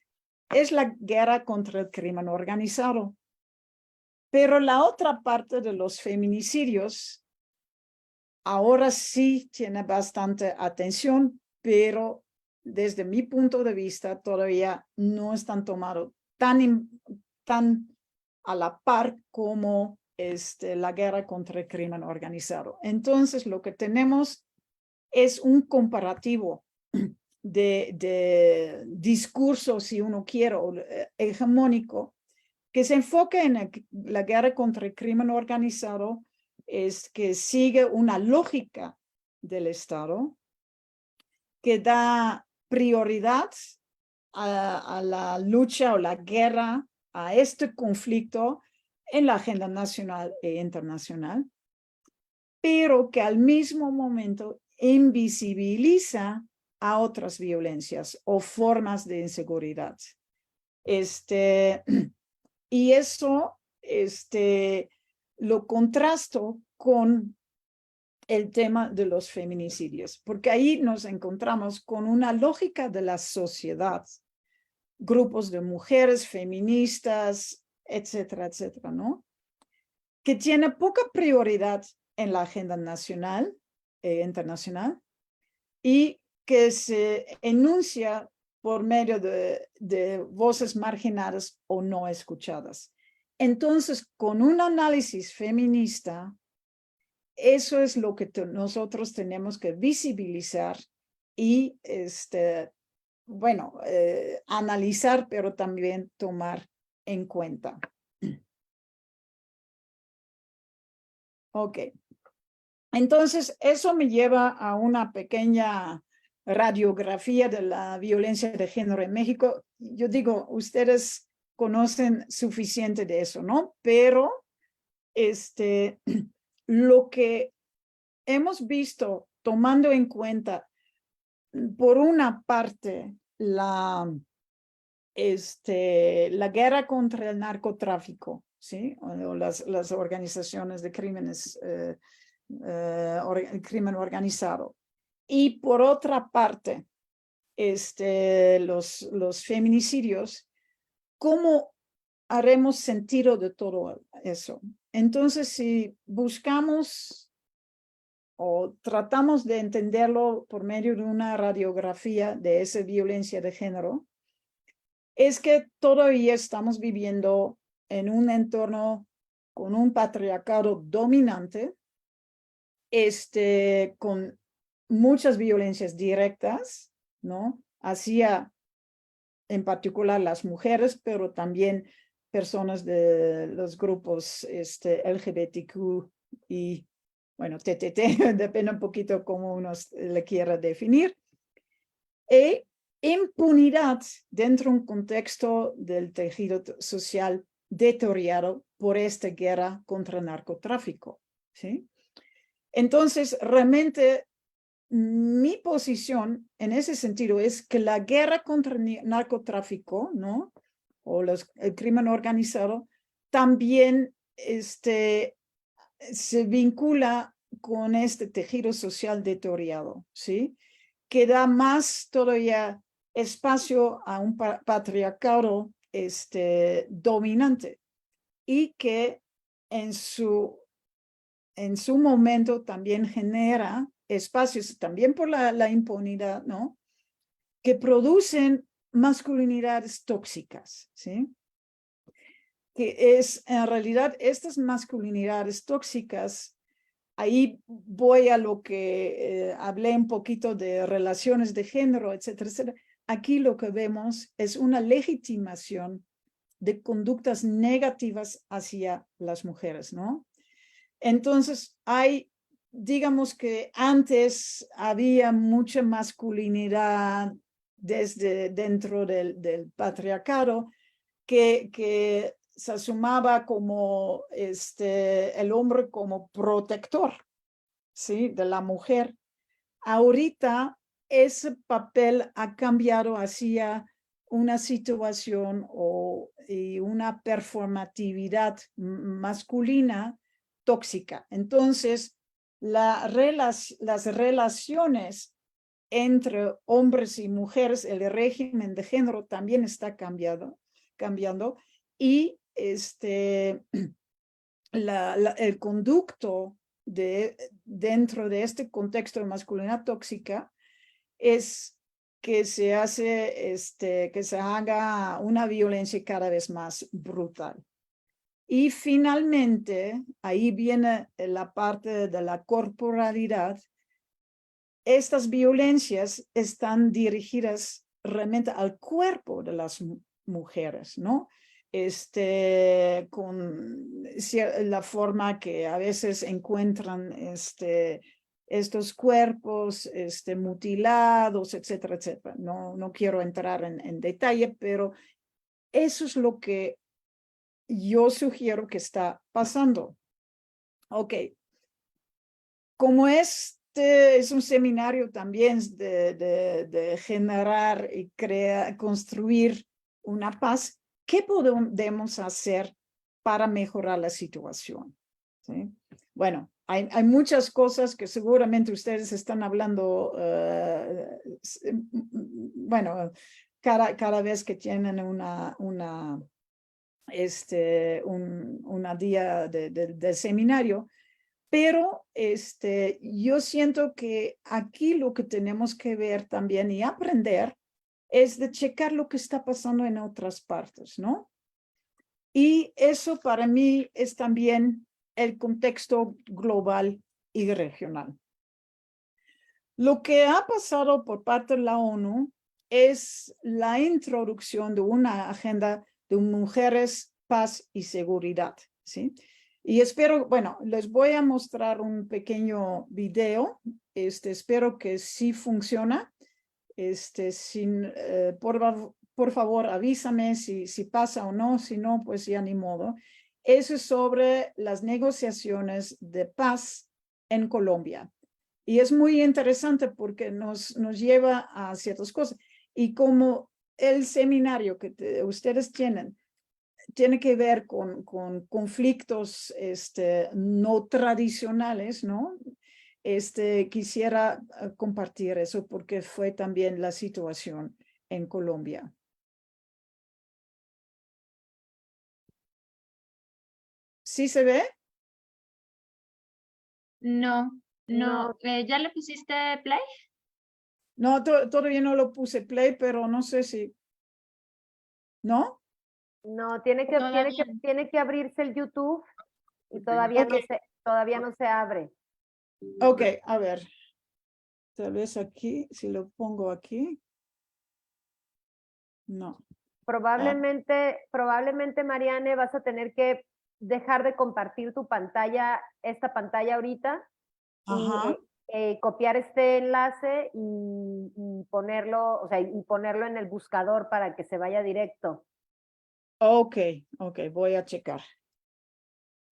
es la guerra contra el crimen organizado. Pero la otra parte de los feminicidios ahora sí tiene bastante atención, pero desde mi punto de vista todavía no están tomados tan a la par como la guerra contra el crimen organizado. Entonces, lo que tenemos es un comparativo de discurso, si uno quiere, hegemónico, que se enfoca en la guerra contra el crimen organizado, es que sigue una lógica del Estado que da prioridad a la lucha o la guerra, a este conflicto en la agenda nacional e internacional, pero que al mismo momento invisibiliza a otras violencias o formas de inseguridad. Y eso lo contrasto con el tema de los feminicidios, porque ahí nos encontramos con una lógica de la sociedad, grupos de mujeres feministas, etcétera, etcétera, ¿no? Que tiene poca prioridad en la agenda nacional e internacional y que se enuncia por medio de voces marginadas o no escuchadas. Entonces, con un análisis feminista, eso es lo que nosotros tenemos que visibilizar y, analizar, pero también tomar en cuenta. Ok. Entonces, eso me lleva a una pequeña radiografía de la violencia de género en México. Yo digo, ustedes conocen suficiente de eso, ¿no? Pero lo que hemos visto, tomando en cuenta, por una parte, la guerra contra el narcotráfico, ¿sí? O las organizaciones de crímenes, crimen organizado. Y por otra parte, los feminicidios, ¿cómo haremos sentido de todo eso? Entonces, si buscamos o tratamos de entenderlo por medio de una radiografía de esa violencia de género, es que todavía estamos viviendo en un entorno con un patriarcado dominante, con muchas violencias directas, ¿no? Hacia, en particular, las mujeres, pero también personas de los grupos LGBTQ y, bueno, TTT, depende un poquito cómo uno le quiera definir. E impunidad dentro de un contexto del tejido social deteriorado por esta guerra contra el narcotráfico, ¿sí? Entonces, realmente, mi posición en ese sentido es que la guerra contra el narcotráfico, ¿no? O el crimen organizado, también se vincula con este tejido social deteriorado, ¿sí? Que da más todavía espacio a un patriarcado dominante y que en su momento también genera espacios, también por la impunidad, ¿no? Que producen masculinidades tóxicas, ¿sí? Que es, en realidad, estas masculinidades tóxicas, ahí voy a lo que hablé un poquito de relaciones de género, etcétera, etcétera. Aquí lo que vemos es una legitimación de conductas negativas hacia las mujeres, ¿no? Entonces, digamos que antes había mucha masculinidad desde dentro del patriarcado que se asumaba como el hombre como protector, ¿sí? De la mujer. Ahorita ese papel ha cambiado hacia una situación y una performatividad masculina tóxica. Entonces, las relaciones entre hombres y mujeres, el régimen de género también está cambiando y el conducto dentro de este contexto de masculinidad tóxica es que se haga una violencia cada vez más brutal. Y finalmente, ahí viene la parte de la corporalidad. Estas violencias están dirigidas realmente al cuerpo de las mujeres, ¿no? Con la forma que a veces encuentran estos cuerpos mutilados, etcétera, etcétera. No quiero entrar en detalle, pero eso es lo que yo sugiero que está pasando. Ok. Como es un seminario también de generar y construir una paz, ¿qué podemos hacer para mejorar la situación? ¿Sí? Bueno, hay muchas cosas que seguramente ustedes están hablando, bueno, cada vez que tienen una día de seminario, pero yo siento que aquí lo que tenemos que ver también y aprender es de checar lo que está pasando en otras partes, ¿no? Y eso para mí es también el contexto global y regional. Lo que ha pasado por parte de la ONU es la introducción de una agenda de mujeres, paz y seguridad, ¿sí? Y espero, bueno, les voy a mostrar un pequeño video. Espero que sí funciona. Por favor, avísame si pasa o no. Si no, pues ya ni modo. Eso es sobre las negociaciones de paz en Colombia. Y es muy interesante porque nos lleva a ciertas cosas. Y como el seminario que ustedes tienen tiene que ver con conflictos no tradicionales, ¿no? Quisiera compartir eso porque fue también la situación en Colombia. ¿Sí se ve? No, ¿ya le pusiste play? No, todavía no lo puse play, pero no sé si... ¿No? No, tiene que abrirse el YouTube y todavía no se abre. Ok, a ver. Tal vez aquí, si lo pongo aquí. No. Probablemente, Mariane, vas a tener que dejar de compartir tu pantalla, esta pantalla ahorita, Ajá. y copiar este enlace y ponerlo, o sea, y ponerlo en el buscador para que se vaya directo. Ok, voy a checar.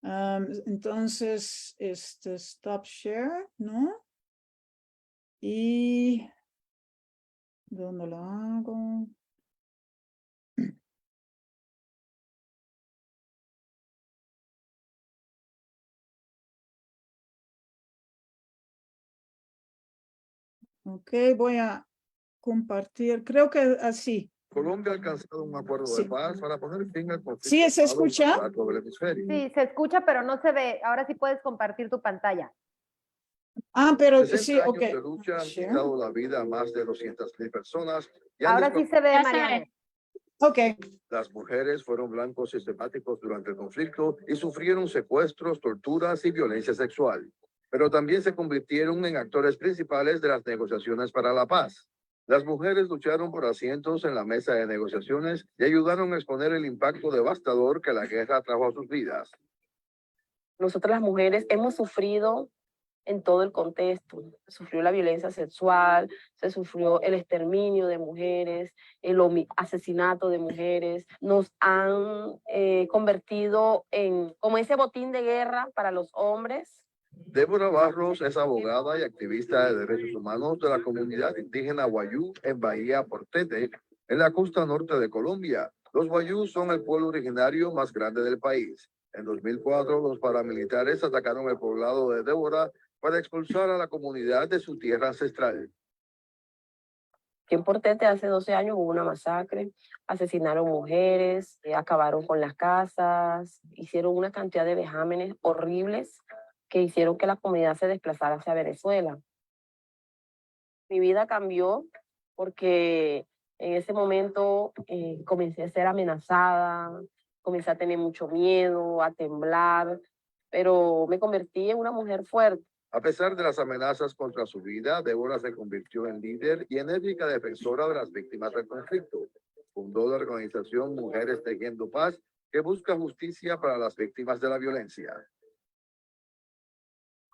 Entonces, stop share, ¿no? Y ¿dónde lo hago? Ok, voy a compartir, creo que así. Colombia ha alcanzado un acuerdo de paz para poner fin al conflicto. ¿Sí se escucha? Sí, se escucha, pero no se ve. Ahora sí puedes compartir tu pantalla. Pero sí, ok. ok. De lucha han quitado la vida a más de 200,000 personas. Ahora sí se ve, Mariane. Ok. Las mujeres fueron blancos sistemáticos durante el conflicto y sufrieron secuestros, torturas y violencia sexual. Pero también se convirtieron en actores principales de las negociaciones para la paz. Las mujeres lucharon por asientos en la mesa de negociaciones y ayudaron a exponer el impacto devastador que la guerra trajo a sus vidas. Nosotras las mujeres hemos sufrido en todo el contexto. Se sufrió la violencia sexual, se sufrió el exterminio de mujeres, el asesinato de mujeres. Nos han convertido en como ese botín de guerra para los hombres. Débora Barros es abogada y activista de derechos humanos de la comunidad indígena Wayuu en Bahía Portete, en la costa norte de Colombia. Los Wayuu son el pueblo originario más grande del país. En 2004, los paramilitares atacaron el poblado de Débora para expulsar a la comunidad de su tierra ancestral. Aquí en Portete hace 12 años hubo una masacre, asesinaron mujeres, acabaron con las casas, hicieron una cantidad de vejámenes horribles que hicieron que la comunidad se desplazara hacia Venezuela. Mi vida cambió porque en ese momento comencé a ser amenazada, comencé a tener mucho miedo, a temblar, pero me convertí en una mujer fuerte. A pesar de las amenazas contra su vida, Débora se convirtió en líder y enérgica defensora de las víctimas del conflicto. Fundó la organización Mujeres Tejiendo Paz, que busca justicia para las víctimas de la violencia.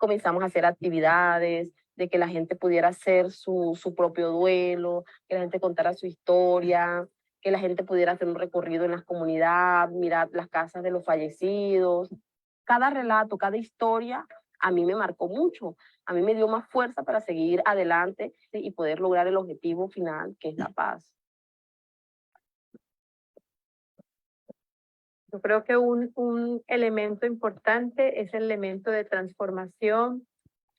comenzamos a hacer actividades, de que la gente pudiera hacer su propio duelo, que la gente contara su historia, que la gente pudiera hacer un recorrido en las comunidades, mirar las casas de los fallecidos. Cada relato, cada historia a mí me marcó mucho. A mí me dio más fuerza para seguir adelante y poder lograr el objetivo final, que es la paz. Yo creo que un elemento importante es el elemento de transformación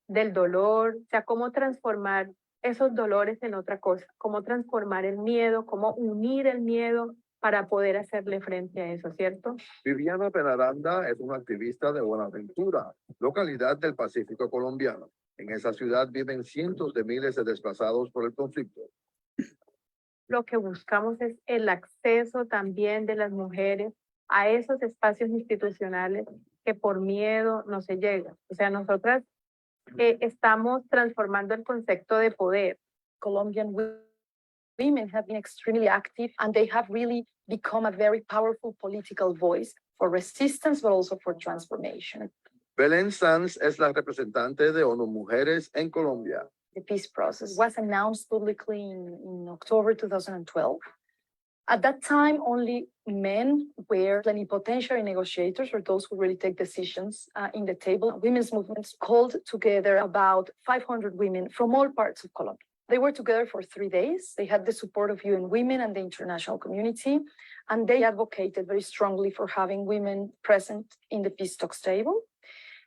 del dolor, o sea, cómo transformar esos dolores en otra cosa, cómo transformar el miedo, cómo unir el miedo para poder hacerle frente a eso, ¿cierto? Viviana Penaranda es una activista de Buenaventura, localidad del Pacífico colombiano. En esa ciudad viven cientos de miles de desplazados por el conflicto. Lo que buscamos es el acceso también de las mujeres a esos espacios institucionales que por miedo no se llega. O sea, nosotras estamos transformando el concepto de poder. Colombian women have been extremely active and they have really become a very powerful political voice for resistance, but also for transformation. Belén Sanz es la representante de ONU Mujeres en Colombia. The peace process was announced publicly in October 2012. At that time, only men were plenipotentiary negotiators, or those who really take decisions in the table. Women's movements called together about 500 women from all parts of Colombia. They were together for 3 days. They had the support of UN Women and the international community, and they advocated very strongly for having women present in the peace talks table.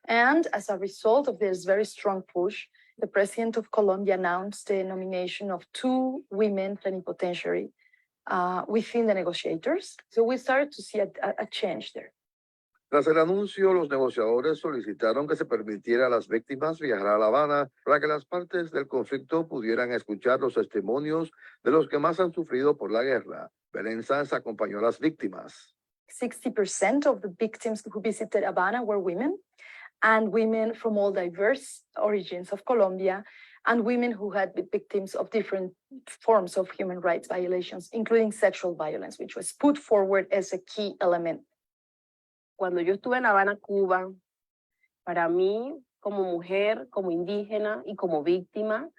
And as a result of this very strong push, the president of Colombia announced the nomination of 2 women plenipotentiary within the negotiators. So we started to see a change there. Tras el anuncio, los negociadores solicitaron que se permitiera a las víctimas viajar a La Habana para que las partes del conflicto pudieran escuchar los testimonios de los que más han sufrido por la guerra. Belén Sanz acompañó a las víctimas. 60% of the victims who visited Habana were women, and women from all diverse origins of Colombia, and women who had been victims of different forms of human rights violations, including sexual violence, which was put forward as a key element. Cuando yo estuve en La Habana, Cuba, para mí, como mujer, como indígena y como víctima,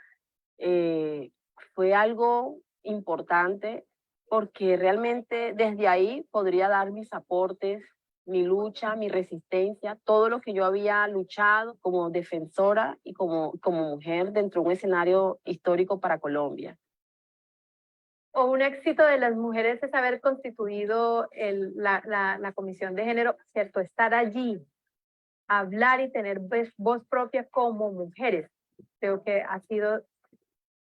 fue algo importante porque realmente desde ahí podría dar mis aportes, mi lucha, mi resistencia, todo lo que yo había luchado como defensora y como mujer dentro de un escenario histórico para Colombia. O un éxito de las mujeres es haber constituido la Comisión de Género, ¿cierto? Estar allí, hablar y tener voz propia como mujeres. Creo que ha sido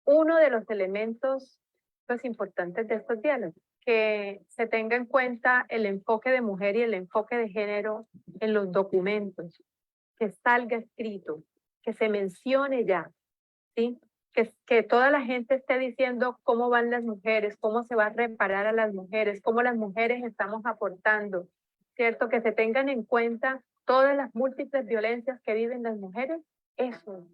uno de los elementos pues, importantes de estos diálogos. Que se tenga en cuenta el enfoque de mujer y el enfoque de género en los documentos, que salga escrito, que se mencione ya, ¿sí? Que toda la gente esté diciendo cómo van las mujeres, cómo se va a reparar a las mujeres, cómo las mujeres estamos aportando, ¿cierto? Que se tengan en cuenta todas las múltiples violencias que viven las mujeres, eso.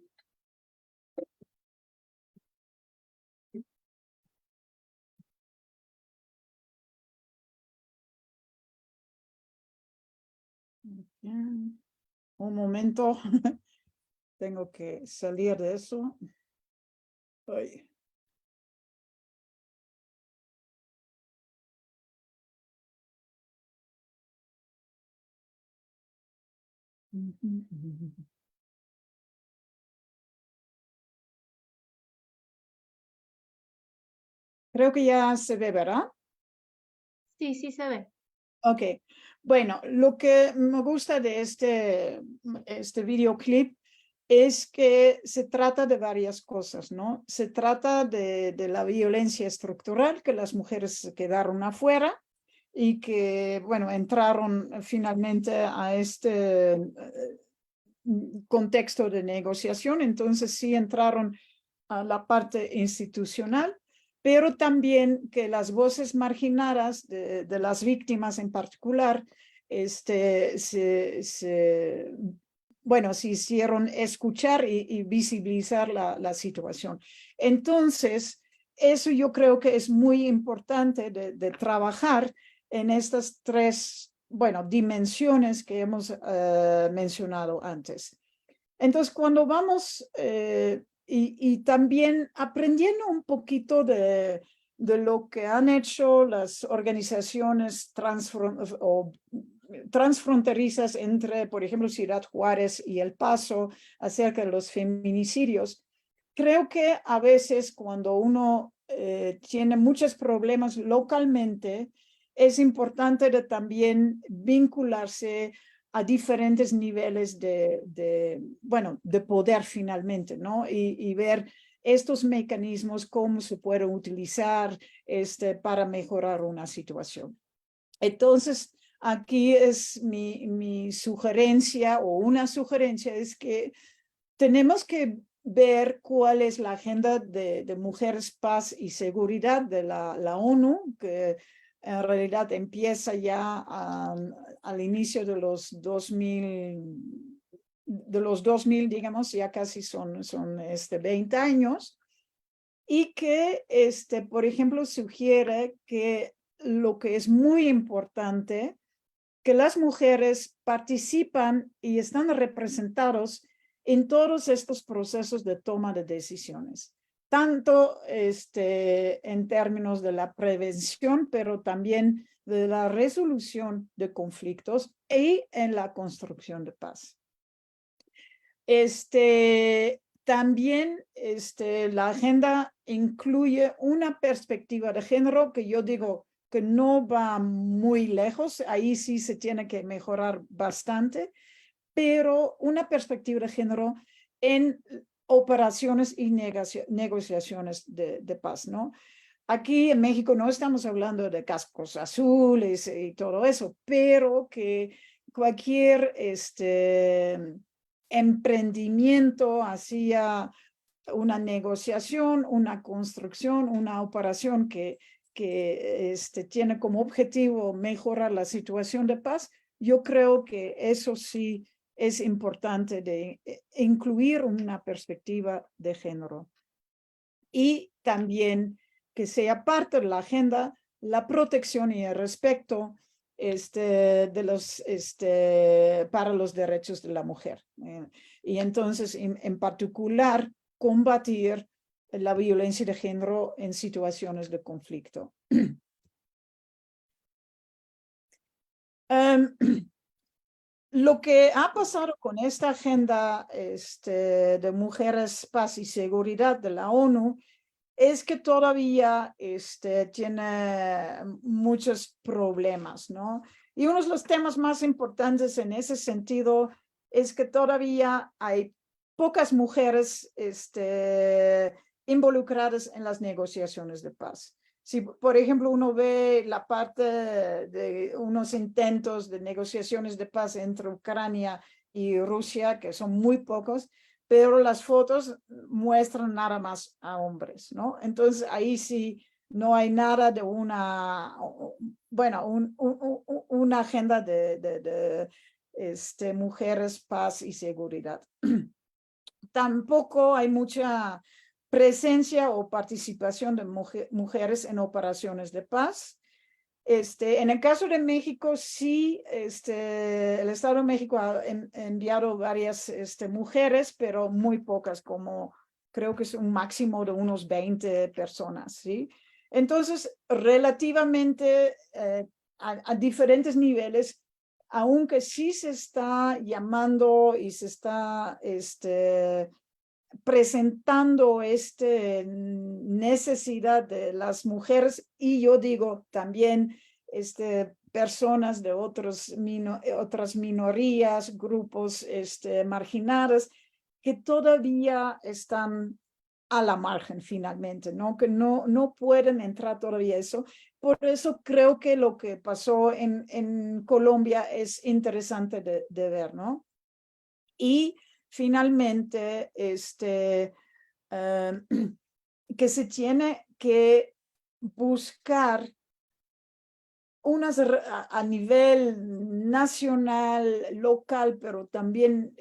Bien. Un momento, tengo que salir de eso. Ay. Creo que ya se ve, ¿verdad? Sí, sí se ve. Ok, bueno, lo que me gusta de este videoclip es que se trata de varias cosas, ¿no? Se trata de la violencia estructural, que las mujeres quedaron afuera y que, bueno, entraron finalmente a este contexto de negociación, entonces sí entraron a la parte institucional, pero también que las voces marginadas de las víctimas en particular se hicieron escuchar y visibilizar la situación. Entonces, eso yo creo que es muy importante de trabajar en estas 3, dimensiones que hemos mencionado antes. Entonces, cuando vamos y también aprendiendo un poquito de lo que han hecho las organizaciones transfronterizas entre, por ejemplo, Ciudad Juárez y El Paso acerca de los feminicidios, creo que a veces cuando uno tiene muchos problemas localmente, es importante de también vincularse a diferentes niveles de poder finalmente, ¿no? Y ver estos mecanismos, cómo se pueden utilizar para mejorar una situación. Entonces, aquí es mi sugerencia o una sugerencia es que tenemos que ver cuál es la agenda de mujeres, paz y seguridad de la ONU, que en realidad empieza ya al inicio de los 2000, digamos, ya casi son 20 años, y que, por ejemplo, sugiere que lo que es muy importante, que las mujeres participan y están representados en todos estos procesos de toma de decisiones, tanto en términos de la prevención, pero también de la resolución de conflictos y en la construcción de paz. También la agenda incluye una perspectiva de género que yo digo que no va muy lejos, ahí sí se tiene que mejorar bastante, pero una perspectiva de género en operaciones y negociaciones de paz, ¿no? Aquí en México no estamos hablando de cascos azules y todo eso, pero que cualquier emprendimiento hacia una negociación, una construcción, una operación que tiene como objetivo mejorar la situación de paz, yo creo que eso sí es importante de incluir una perspectiva de género. Y también que sea parte de la agenda la protección y el respeto para los derechos de la mujer. Y entonces, en particular, combatir la violencia de género en situaciones de conflicto. Lo que ha pasado con esta agenda de mujeres, paz y seguridad de la ONU es que todavía tiene muchos problemas, ¿no? Y uno de los temas más importantes en ese sentido es que todavía hay pocas mujeres involucradas en las negociaciones de paz. Si, por ejemplo, uno ve la parte de unos intentos de negociaciones de paz entre Ucrania y Rusia, que son muy pocos, pero las fotos muestran nada más a hombres, ¿no? Entonces ahí sí no hay nada de una agenda de mujeres, paz y seguridad. Tampoco hay mucha presencia o participación de mujeres en operaciones de paz. En el caso de México, sí, el Estado de México ha enviado varias mujeres, pero muy pocas, como creo que es un máximo de unos 20 personas, ¿sí? Entonces, relativamente a diferentes niveles, aunque sí se está llamando y se está presentando necesidad de las mujeres y yo digo también personas de otras minorías, grupos marginados que todavía están a la margen finalmente, ¿no? Que no pueden entrar todavía eso. Por eso creo que lo que pasó en Colombia es interesante de ver, ¿no? Y finalmente, que se tiene que buscar a nivel nacional, local, pero también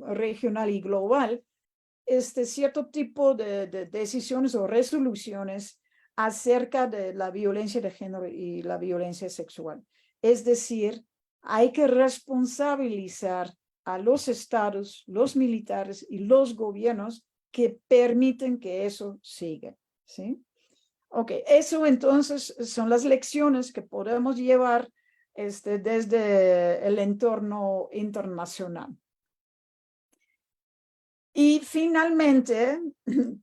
regional y global, cierto tipo de decisiones o resoluciones acerca de la violencia de género y la violencia sexual. Es decir, hay que responsabilizar a los estados, los militares y los gobiernos que permiten que eso siga, ¿sí? Ok, eso entonces son las lecciones que podemos llevar desde el entorno internacional. Y finalmente,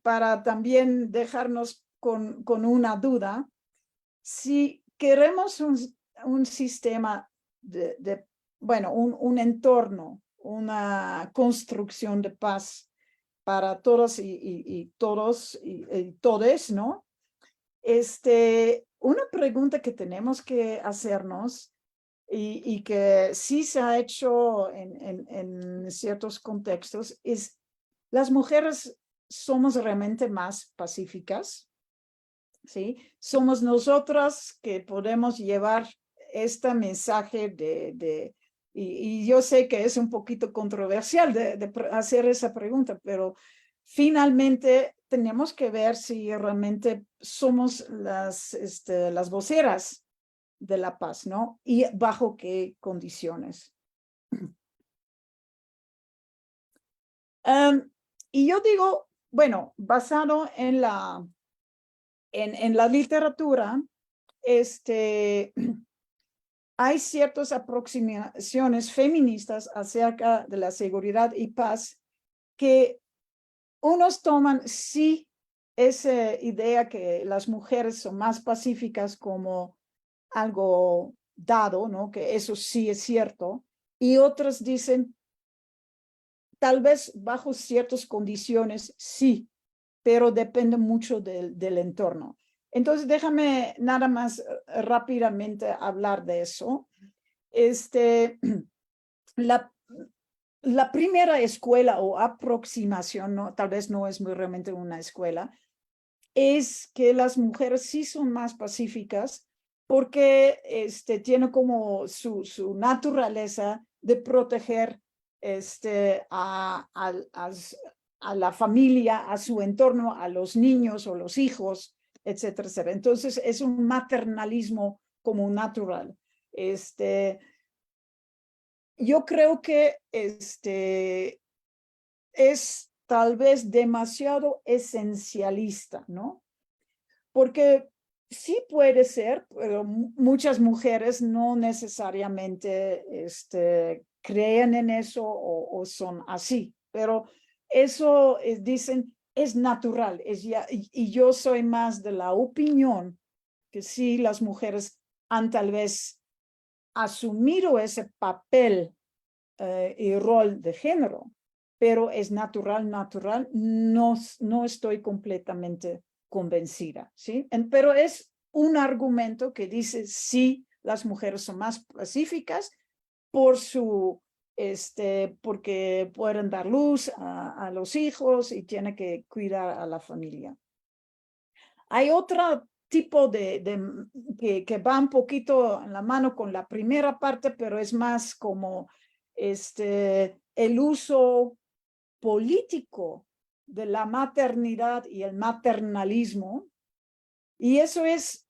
para también dejarnos con una duda, si queremos un sistema bueno, un entorno, una construcción de paz para todos y todos y todes, ¿no? Una pregunta que tenemos que hacernos y que sí se ha hecho en ciertos contextos es, ¿las mujeres somos realmente más pacíficas? ¿Sí? Somos nosotras que podemos llevar este mensaje y yo sé que es un poquito controversial de hacer esa pregunta, pero finalmente tenemos que ver si realmente somos las voceras de la paz, ¿no? Y bajo qué condiciones. Y yo digo, bueno, basado en la literatura, hay ciertas aproximaciones feministas acerca de la seguridad y paz que unos toman sí esa idea que las mujeres son más pacíficas como algo dado, ¿no? Que eso sí es cierto. Y otros dicen, tal vez bajo ciertas condiciones sí, pero depende mucho del entorno. Entonces, déjame nada más rápidamente hablar de eso. La primera escuela o aproximación, ¿no? Tal vez no es realmente una escuela, es que las mujeres sí son más pacíficas porque tiene como su naturaleza de proteger a la familia, a su entorno, a los niños o los hijos, etcétera, etcétera. Entonces es un maternalismo como natural. Yo creo que es tal vez demasiado esencialista, ¿no? Porque sí puede ser, pero muchas mujeres no necesariamente creen en eso o son así, pero eso dicen es natural, y yo soy más de la opinión que sí las mujeres han tal vez asumido ese papel y rol de género, pero es natural, no estoy completamente convencida, ¿sí? Pero es un argumento que dice sí, las mujeres son más pacíficas porque pueden dar luz a los hijos y tienen que cuidar a la familia. Hay otro tipo que va un poquito en la mano con la primera parte, pero es más como el uso político de la maternidad y el maternalismo. Y eso es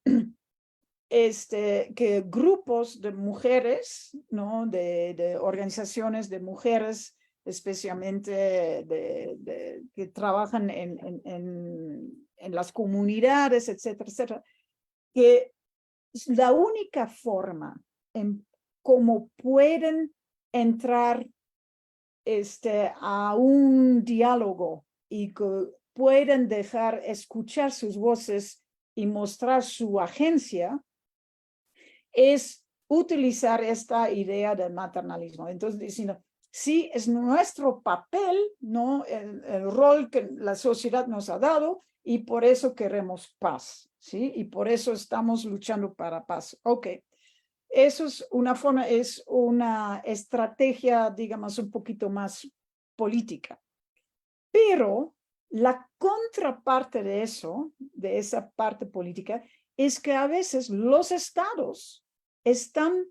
que grupos de mujeres, ¿no? de organizaciones de mujeres, especialmente que trabajan en las comunidades, etcétera, etcétera, que la única forma en cómo pueden entrar a un diálogo y que pueden dejar escuchar sus voces y mostrar su agencia es utilizar esta idea del maternalismo. Entonces, diciendo, sí, es nuestro papel, ¿no? El rol que la sociedad nos ha dado y por eso queremos paz, ¿sí? Y por eso estamos luchando para paz. Ok. Eso es una forma, es una estrategia, digamos, un poquito más política. Pero la contraparte de eso, de esa parte política, es que a veces los estados están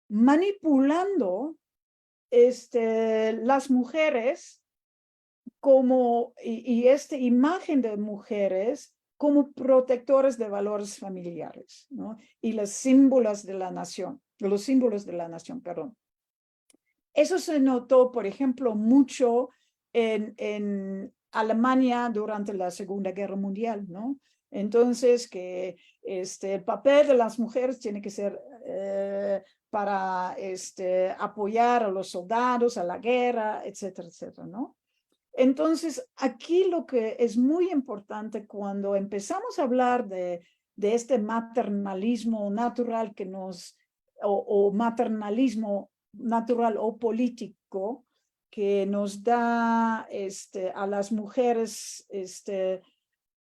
manipulando las mujeres y esta imagen de mujeres como protectores de valores familiares, ¿no? Y los símbolos de la nación, perdón. Eso se notó, por ejemplo, mucho en Alemania durante la Segunda Guerra Mundial, ¿no? Entonces, que el papel de las mujeres tiene que ser para apoyar a los soldados, a la guerra, etcétera, etcétera, ¿no? Entonces, aquí lo que es muy importante cuando empezamos a hablar de este maternalismo natural que o maternalismo natural o político que nos da a las mujeres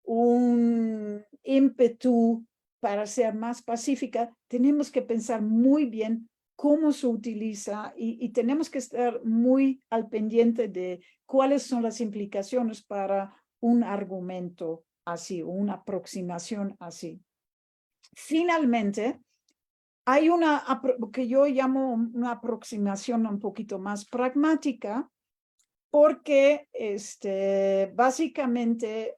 un ímpetu para ser más pacífica, tenemos que pensar muy bien cómo se utiliza y tenemos que estar muy al pendiente de cuáles son las implicaciones para un argumento así, una aproximación así. Finalmente, hay una que yo llamo una aproximación un poquito más pragmática, porque básicamente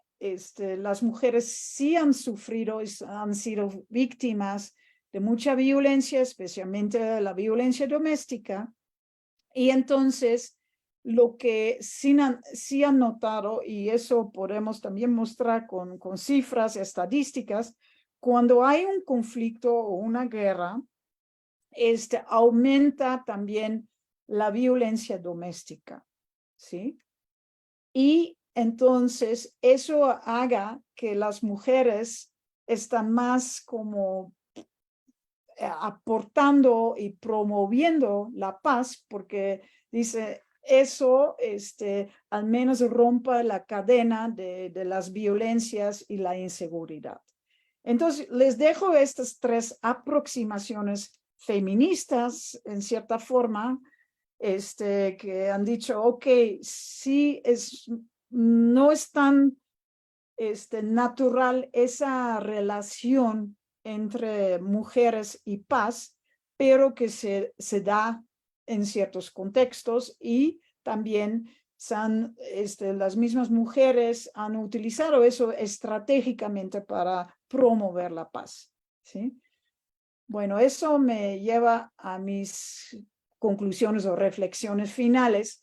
las mujeres sí han sufrido, han sido víctimas de mucha violencia, especialmente la violencia doméstica, y entonces lo que sí han notado, y eso podemos también mostrar con cifras estadísticas, cuando hay un conflicto o una guerra, aumenta también la violencia doméstica, ¿sí? Y entonces eso haga que las mujeres están más como aportando y promoviendo la paz, porque dice, eso al menos rompa la cadena de las violencias y la inseguridad. Entonces, les dejo estas tres aproximaciones feministas, en cierta forma, que han dicho, ok, sí, no es tan natural esa relación entre mujeres y paz, pero que se da en ciertos contextos y también las mismas mujeres han utilizado eso estratégicamente para promover la paz, ¿sí? Bueno, eso me lleva a mis conclusiones o reflexiones finales,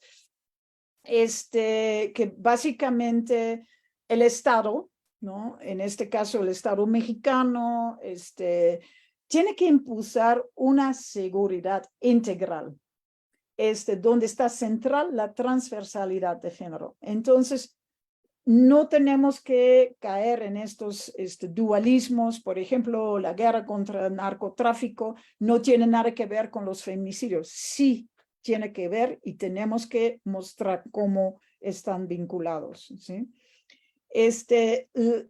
que básicamente el Estado, ¿no? En este caso el Estado mexicano, tiene que impulsar una seguridad integral, donde está central la transversalidad de género. Entonces, no tenemos que caer en estos dualismos. Por ejemplo, la guerra contra el narcotráfico no tiene nada que ver con los feminicidios. Sí tiene que ver y tenemos que mostrar cómo están vinculados, ¿sí?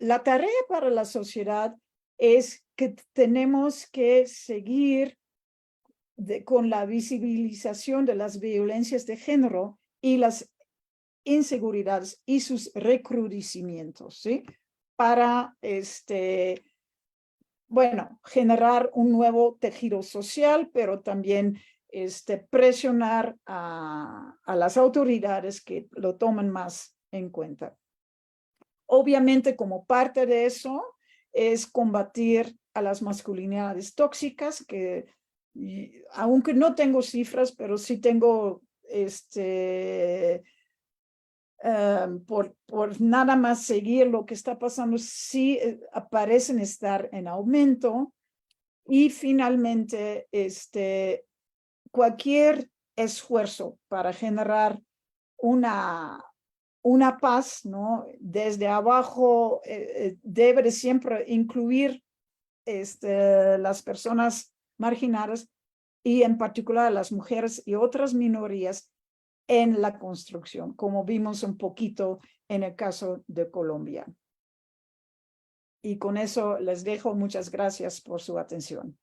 La tarea para la sociedad es que tenemos que seguir con la visibilización de las violencias de género y las inseguridades y sus recrudecimientos, ¿sí? Para, bueno, generar un nuevo tejido social, pero también presionar a las autoridades que lo tomen más en cuenta. Obviamente, como parte de eso, es combatir a las masculinidades tóxicas, que aunque no tengo cifras, pero sí tengo por nada más seguir lo que está pasando, sí parecen estar en aumento. Y finalmente, cualquier esfuerzo para generar una paz, ¿no? Desde abajo debe siempre incluir las personas marginadas y en particular las mujeres y otras minorías en la construcción, como vimos un poquito en el caso de Colombia. Y con eso les dejo. Muchas gracias por su atención.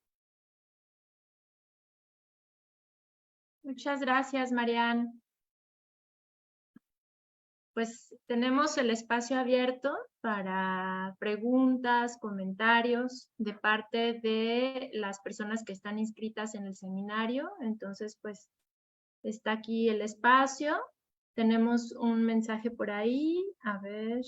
Muchas gracias, Marian. Pues tenemos el espacio abierto para preguntas, comentarios de parte de las personas que están inscritas en el seminario. Entonces, pues está aquí el espacio. Tenemos un mensaje por ahí. A ver.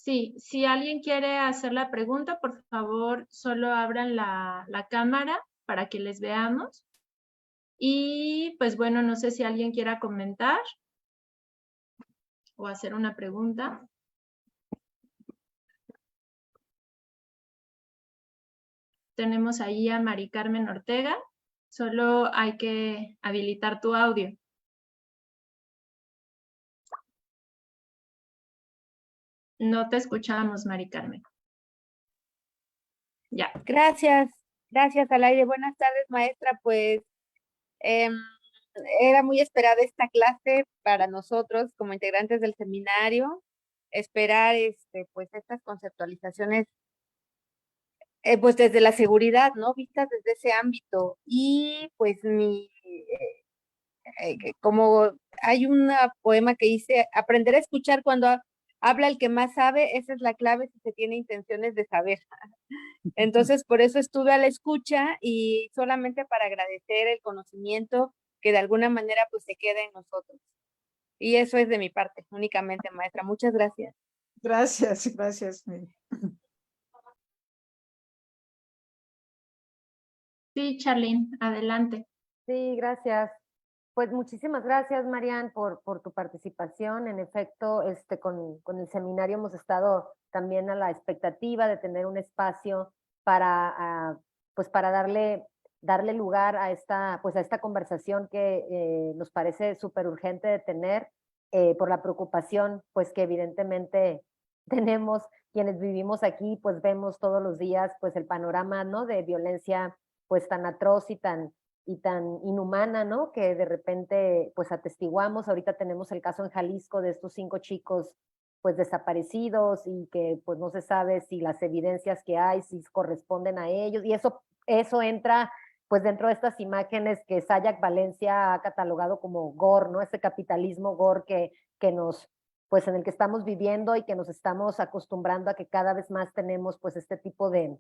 Sí, si alguien quiere hacer la pregunta, por favor, solo abran la cámara para que les veamos. Y pues bueno, no sé si alguien quiera comentar o hacer una pregunta. Tenemos ahí a Mari Carmen Ortega. Solo hay que habilitar tu audio. No te escuchamos, Mari Carmen. Ya. Gracias, gracias al aire. Buenas tardes, maestra. Pues era muy esperada esta clase para nosotros como integrantes del seminario. Esperar pues estas conceptualizaciones pues desde la seguridad, ¿no? Vistas desde ese ámbito. Y pues como hay un poema que dice, aprender a escuchar cuando habla el que más sabe, esa es la clave si se tiene intenciones de saber. Entonces, por eso estuve a la escucha y solamente para agradecer el conocimiento que de alguna manera pues se queda en nosotros. Y eso es de mi parte, únicamente, maestra. Muchas gracias. Gracias, gracias. Sí, Charlene, adelante. Sí, gracias. Pues muchísimas gracias, Marian, por tu participación. En efecto, con el seminario hemos estado también a la expectativa de tener un espacio para, pues para darle lugar a esta conversación que nos parece súper urgente de tener por la preocupación pues que evidentemente tenemos quienes vivimos aquí, pues vemos todos los días pues el panorama, ¿no? De violencia pues tan atroz y tan inhumana, ¿no? Que de repente pues atestiguamos. Ahorita tenemos el caso en Jalisco de estos 5 chicos pues desaparecidos y que pues no se sabe si las evidencias que hay, si corresponden a ellos, y eso entra pues dentro de estas imágenes que Sayak Valencia ha catalogado como gore, ¿no? Ese capitalismo gore que nos, pues en el que estamos viviendo y que nos estamos acostumbrando a que cada vez más tenemos pues este tipo de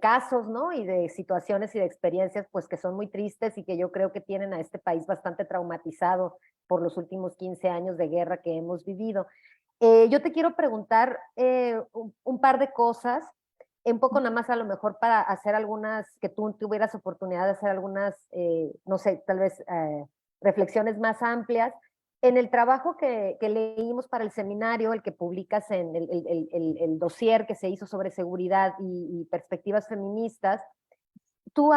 casos, ¿no? Y de situaciones y de experiencias, pues que son muy tristes y que yo creo que tienen a este país bastante traumatizado por los últimos 15 años de guerra que hemos vivido. Yo te quiero preguntar un par de cosas, un poco nada más a lo mejor para hacer algunas, que tú tuvieras oportunidad de hacer algunas, no sé, tal vez reflexiones más amplias. En el trabajo que leímos para el seminario, el que publicas en el dossier que se hizo sobre seguridad y perspectivas feministas, tú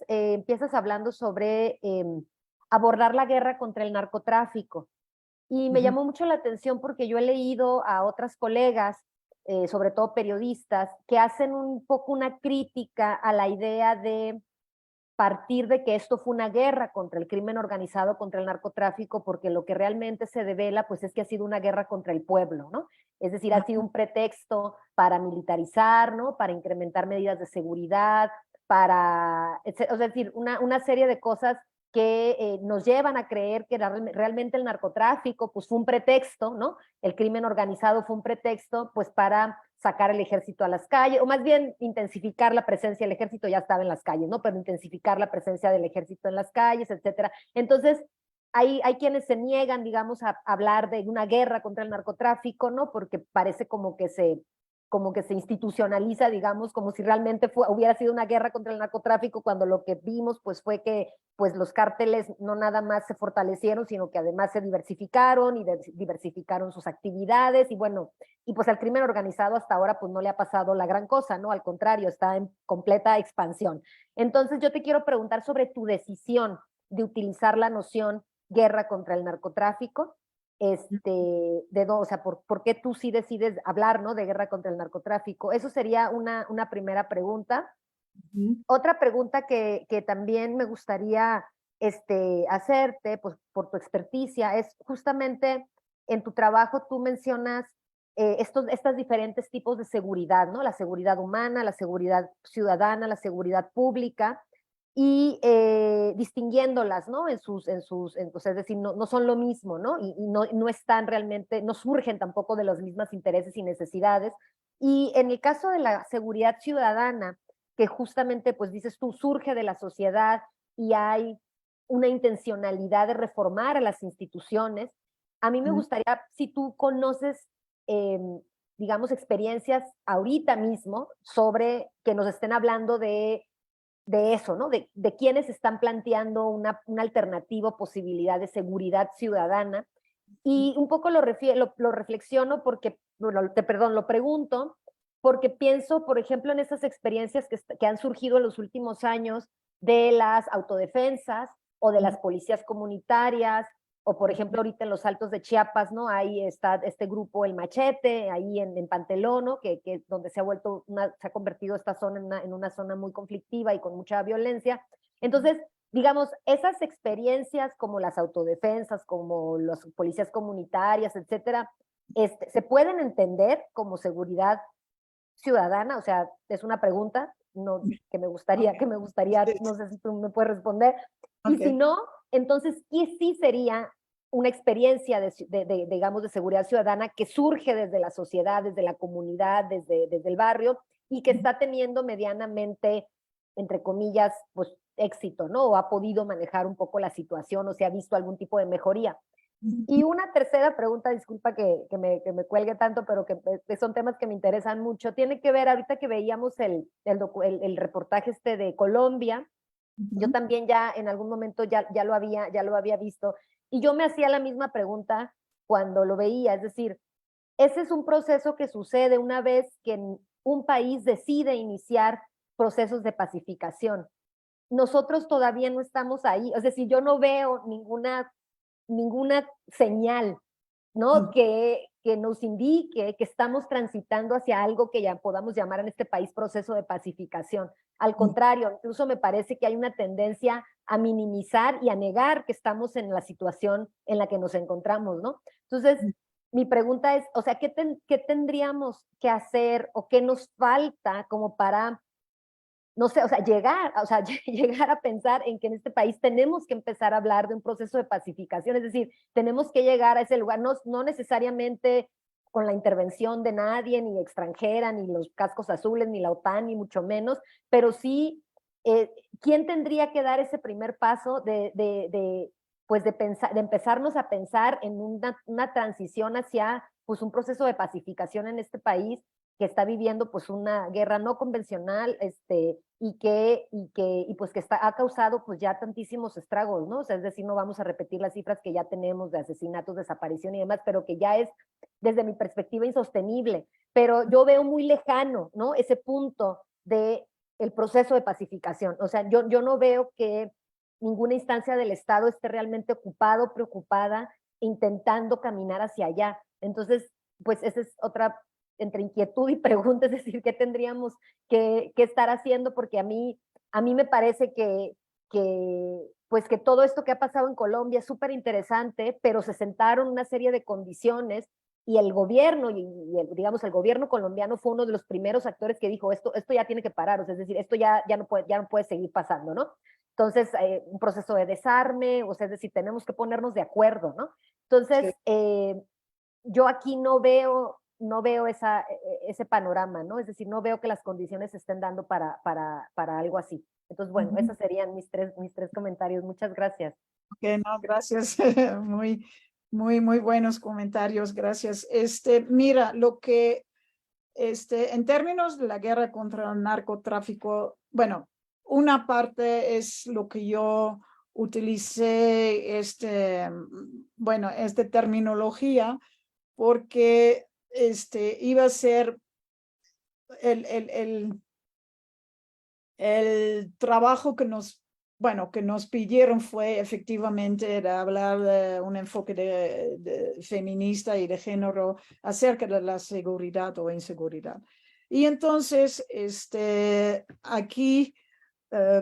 empiezas hablando sobre abordar la guerra contra el narcotráfico. Y me llamó mucho la atención porque yo he leído a otras colegas, sobre todo periodistas, que hacen un poco una crítica a la idea de partir de que esto fue una guerra contra el crimen organizado, contra el narcotráfico, porque lo que realmente se devela pues es que ha sido una guerra contra el pueblo, ¿no? Es decir, ha sido un pretexto para militarizar, ¿no? Para incrementar medidas de seguridad, es decir, una serie de cosas que nos llevan a creer que realmente el narcotráfico pues fue un pretexto, ¿no? El crimen organizado fue un pretexto pues para sacar el ejército a las calles, o más bien intensificar la presencia, el ejército ya estaba en las calles, ¿no? Pero intensificar la presencia del ejército en las calles, etcétera. Entonces, hay quienes se niegan, digamos, a hablar de una guerra contra el narcotráfico, ¿no? Porque parece como que se institucionaliza, digamos, como si realmente hubiera sido una guerra contra el narcotráfico, cuando lo que vimos pues fue que pues los cárteles no nada más se fortalecieron, sino que además se diversificaron y diversificaron sus actividades, y bueno, y pues al crimen organizado hasta ahora pues no le ha pasado la gran cosa, ¿no? Al contrario, está en completa expansión. Entonces yo te quiero preguntar sobre tu decisión de utilizar la noción guerra contra el narcotráfico, o sea, ¿por qué tú sí decides hablar, ¿no? De guerra contra el narcotráfico? Eso sería una primera pregunta. Otra pregunta que también me gustaría hacerte, pues por tu experticia, es justamente en tu trabajo tú mencionas estos diferentes tipos de seguridad, ¿no? La seguridad humana, la seguridad ciudadana, la seguridad pública, y distinguiéndolas, ¿no? Es decir, no son lo mismo, ¿no? Y no están realmente, no surgen tampoco de los mismos intereses y necesidades. Y en el caso de la seguridad ciudadana, que justamente, pues dices tú, surge de la sociedad y hay una intencionalidad de reformar a las instituciones, a mí me gustaría, si tú conoces, digamos, experiencias ahorita mismo sobre que nos estén hablando de eso, ¿no? De quienes están planteando una alternativa posibilidad de seguridad ciudadana. Y un poco lo reflexiono porque, bueno, lo pregunto, porque pienso, por ejemplo, en esas experiencias que han surgido en los últimos años de las autodefensas o de las policías comunitarias, o por ejemplo ahorita en los Altos de Chiapas, ¿no? Ahí está este grupo El Machete, ahí en Pantelón, ¿no? que donde se ha convertido esta zona en una zona muy conflictiva y con mucha violencia. Entonces, digamos, esas experiencias como las autodefensas, como las policías comunitarias, etcétera, se pueden entender como seguridad ciudadana. O sea, es una pregunta que me gustaría, no sé si tú me puedes responder. Y si no, entonces, ¿qué sí sería una experiencia digamos, de seguridad ciudadana que surge desde la sociedad, desde la comunidad, desde el barrio, y que está teniendo medianamente, entre comillas, pues éxito, ¿no? O ha podido manejar un poco la situación, o se ha visto algún tipo de mejoría? Y una tercera pregunta, disculpa que me cuelgue tanto, pero que son temas que me interesan mucho, tiene que ver, ahorita que veíamos el reportaje de Colombia, yo también ya en algún momento ya lo había visto, y yo me hacía la misma pregunta cuando lo veía, es decir, ese es un proceso que sucede una vez que un país decide iniciar procesos de pacificación. Nosotros todavía no estamos ahí, es decir, yo no veo ninguna señal, ¿no? Que nos indique que estamos transitando hacia algo que ya podamos llamar en este país proceso de pacificación. Al contrario, incluso me parece que hay una tendencia a minimizar y a negar que estamos en la situación en la que nos encontramos, ¿no? Entonces, mi pregunta es, o sea, ¿qué tendríamos que hacer o qué nos falta como para, no sé, o sea, llegar a pensar en que en este país tenemos que empezar a hablar de un proceso de pacificación? Es decir, tenemos que llegar a ese lugar, no necesariamente con la intervención de nadie, ni extranjera, ni los cascos azules, ni la OTAN, ni mucho menos, pero sí, ¿quién tendría que dar ese primer paso de empezarnos a pensar en una transición hacia pues, un proceso de pacificación en este país que está viviendo pues una guerra no convencional, y pues que ha causado pues ya tantísimos estragos, ¿no? O sea, es decir, no vamos a repetir las cifras que ya tenemos de asesinatos, desaparición y demás, pero que ya es, desde mi perspectiva, insostenible. Pero yo veo muy lejano, ¿no? Ese punto de el proceso de pacificación. O sea, yo no veo que ninguna instancia del Estado esté realmente preocupada, intentando caminar hacia allá. Entonces, pues esa es otra entre inquietud y pregunta, es decir, ¿qué tendríamos que estar haciendo? Porque a mí me parece que todo esto que ha pasado en Colombia es súper interesante, pero se sentaron una serie de condiciones y el gobierno, digamos, el gobierno colombiano fue uno de los primeros actores que dijo, esto ya tiene que parar, o sea, es decir, esto ya no puede seguir pasando, ¿no? Entonces, un proceso de desarme, o sea, es decir, tenemos que ponernos de acuerdo, ¿no? Entonces, yo aquí no veo ese panorama, ¿no? Es decir, no veo que las condiciones se estén dando para algo así. Entonces, bueno, esos serían mis tres comentarios. Muchas gracias. Ok, no, gracias. Muy, muy, muy buenos comentarios. Gracias. Mira, lo que, en términos de la guerra contra el narcotráfico, bueno, una parte es lo que yo utilicé, esta terminología, porque iba a ser el trabajo que nos pidieron fue efectivamente de hablar de un enfoque de feminista y de género acerca de la seguridad o inseguridad. Y entonces, aquí,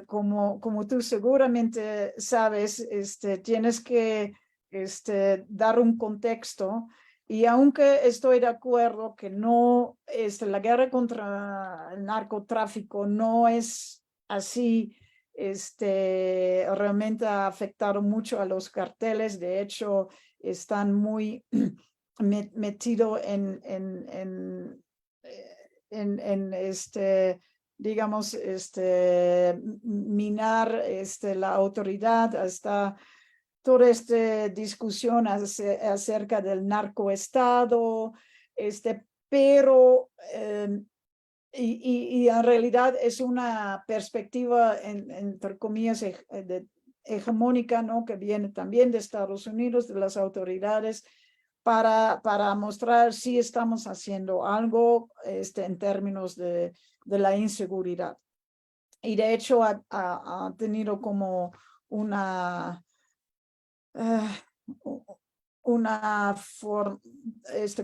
como tú seguramente sabes, tienes que dar un contexto. Y aunque estoy de acuerdo que no, la guerra contra el narcotráfico no es así, realmente ha afectado mucho a los carteles. De hecho, están muy metidos en digamos, minar la autoridad, hasta toda esta discusión acerca del narcoestado, pero y en realidad es una perspectiva, entre comillas, hegemónica, ¿no? Que viene también de Estados Unidos, de las autoridades, para mostrar si estamos haciendo algo en términos de la inseguridad. Y de hecho ha tenido como una forma,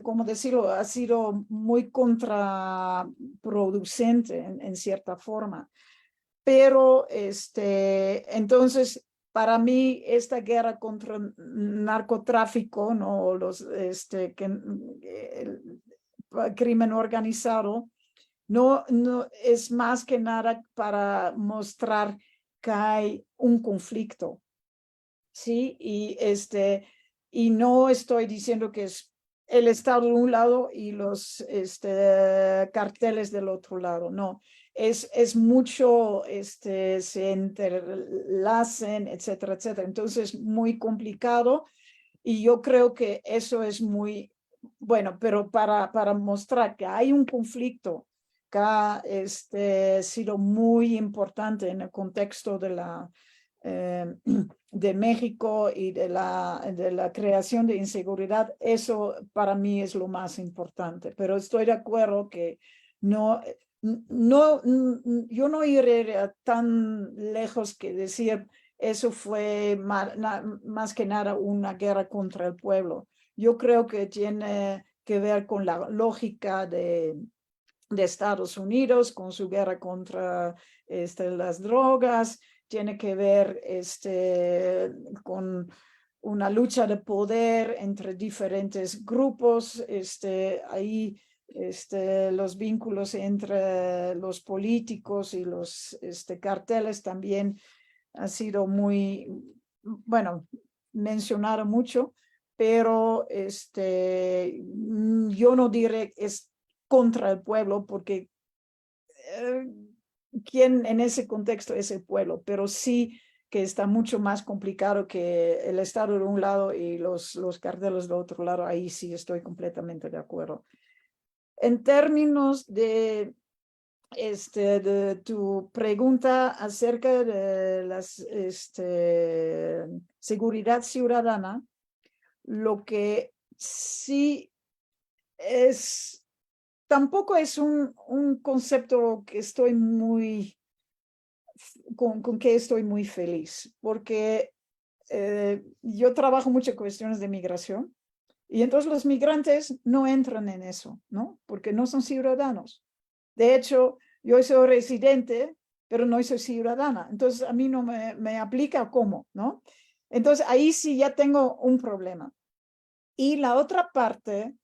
¿cómo decirlo? Ha sido muy contraproducente en cierta forma. Pero entonces, para mí, esta guerra contra el narcotráfico, ¿no? El crimen organizado, no es más que nada para mostrar que hay un conflicto, ¿sí? Y no estoy diciendo que es el Estado de un lado y los carteles del otro lado, no. Es mucho, se entrelacen, etcétera, etcétera. Entonces, muy complicado. Y yo creo que eso es muy, bueno, pero para mostrar que hay un conflicto que ha sido muy importante en el contexto de de México y de la creación de inseguridad, eso para mí es lo más importante. Pero estoy de acuerdo que yo no iré tan lejos que decir eso fue más que nada una guerra contra el pueblo. Yo creo que tiene que ver con la lógica de Estados Unidos, con su guerra contra las drogas, tiene que ver con una lucha de poder entre diferentes grupos, ahí los vínculos entre los políticos y los carteles también ha sido muy, bueno, mencionado mucho, pero yo no diré que es contra el pueblo, porque ¿quién en ese contexto es el pueblo? Pero sí que está mucho más complicado que el Estado de un lado y los carteles de otro lado. Ahí sí estoy completamente de acuerdo. En términos de tu pregunta acerca de la seguridad ciudadana, lo que sí es, tampoco es un concepto que estoy con que estoy muy feliz, porque yo trabajo mucho en cuestiones de migración y entonces los migrantes no entran en eso, ¿no? Porque no son ciudadanos. De hecho, yo soy residente, pero no soy ciudadana. Entonces, a mí no me aplica cómo, ¿no? Entonces, ahí sí ya tengo un problema. Y la otra parte,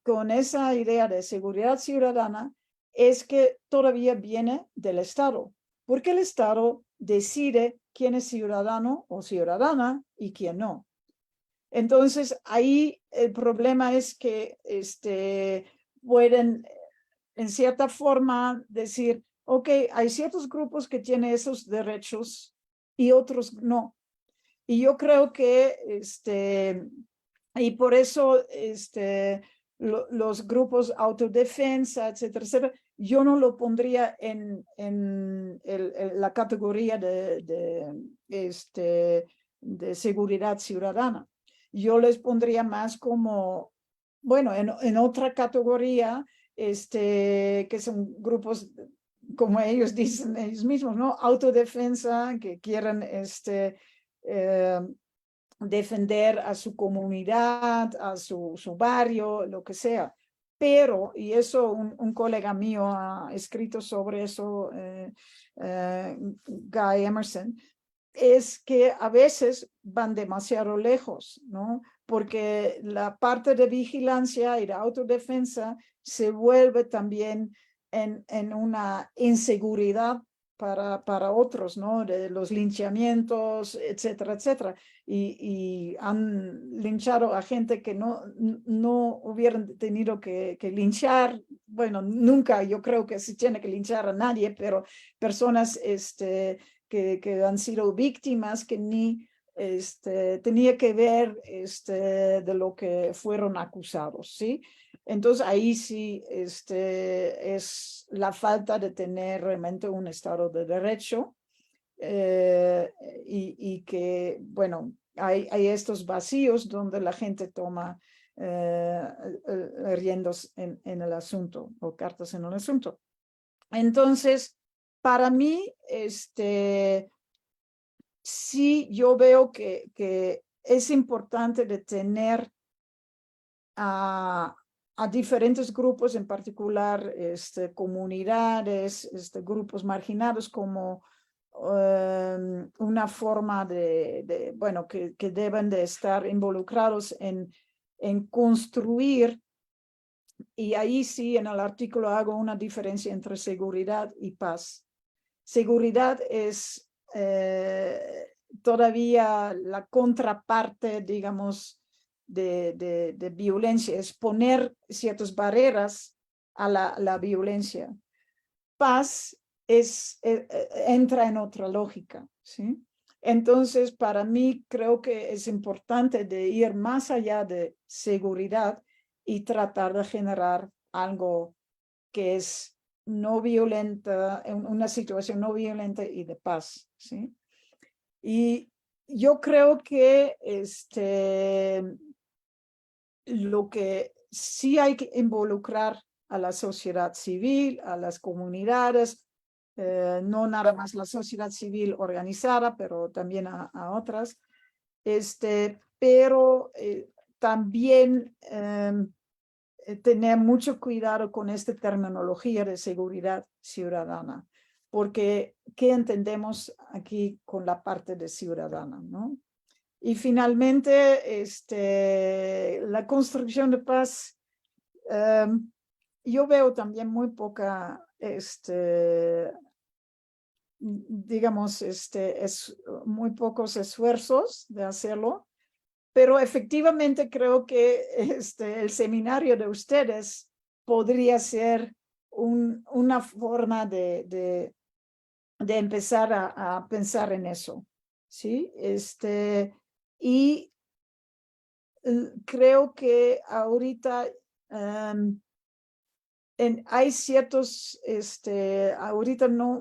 con esa idea de seguridad ciudadana, es que todavía viene del Estado, porque el Estado decide quién es ciudadano o ciudadana y quién no. Entonces, ahí el problema es que pueden en cierta forma decir, ok, hay ciertos grupos que tienen esos derechos y otros no. Y yo creo que, y por eso, los grupos autodefensa, etcétera, etcétera, yo no lo pondría en la categoría de seguridad ciudadana. Yo les pondría más como, bueno, en otra categoría, que son grupos, como ellos dicen ellos mismos, ¿no? Autodefensa, que quieren defender a su comunidad, a su barrio, lo que sea. Pero, y eso un colega mío ha escrito sobre eso, Guy Emerson, es que a veces van demasiado lejos, ¿no? Porque la parte de vigilancia y de autodefensa se vuelve también en una inseguridad para otros, ¿no? De los linchamientos, etcétera, etcétera. Y han linchado a gente que no hubieran tenido que linchar. Bueno, nunca yo creo que se tiene que linchar a nadie, pero personas que han sido víctimas que ni tenía que ver de lo que fueron acusados, ¿sí? Entonces ahí sí es la falta de tener realmente un Estado de Derecho y que, bueno, hay estos vacíos donde la gente toma riendas en el asunto o cartas en el asunto. Entonces, para mí, sí, yo veo que es importante de tener a diferentes grupos, en particular comunidades, grupos marginados, como una forma bueno, que deben de estar involucrados en construir, y ahí sí en el artículo hago una diferencia entre seguridad y paz. Seguridad es todavía la contraparte, digamos, de violencia, es poner ciertas barreras a la violencia. Paz entra en otra lógica, ¿sí? Entonces, para mí creo que es importante de ir más allá de seguridad y tratar de generar algo que es no violenta, una situación no violenta y de paz, ¿sí? Y yo creo que lo que sí hay que involucrar a la sociedad civil, a las comunidades, no nada más la sociedad civil organizada, pero también a otras, pero también tener mucho cuidado con esta terminología de seguridad ciudadana, porque ¿qué entendemos aquí con la parte de ciudadana, ¿no? Y finalmente, la construcción de paz, yo veo también muy poca, digamos, muy pocos esfuerzos de hacerlo, pero efectivamente creo que el seminario de ustedes podría ser una forma de empezar a pensar en eso, ¿sí? Y creo que ahorita hay ciertos, ahorita no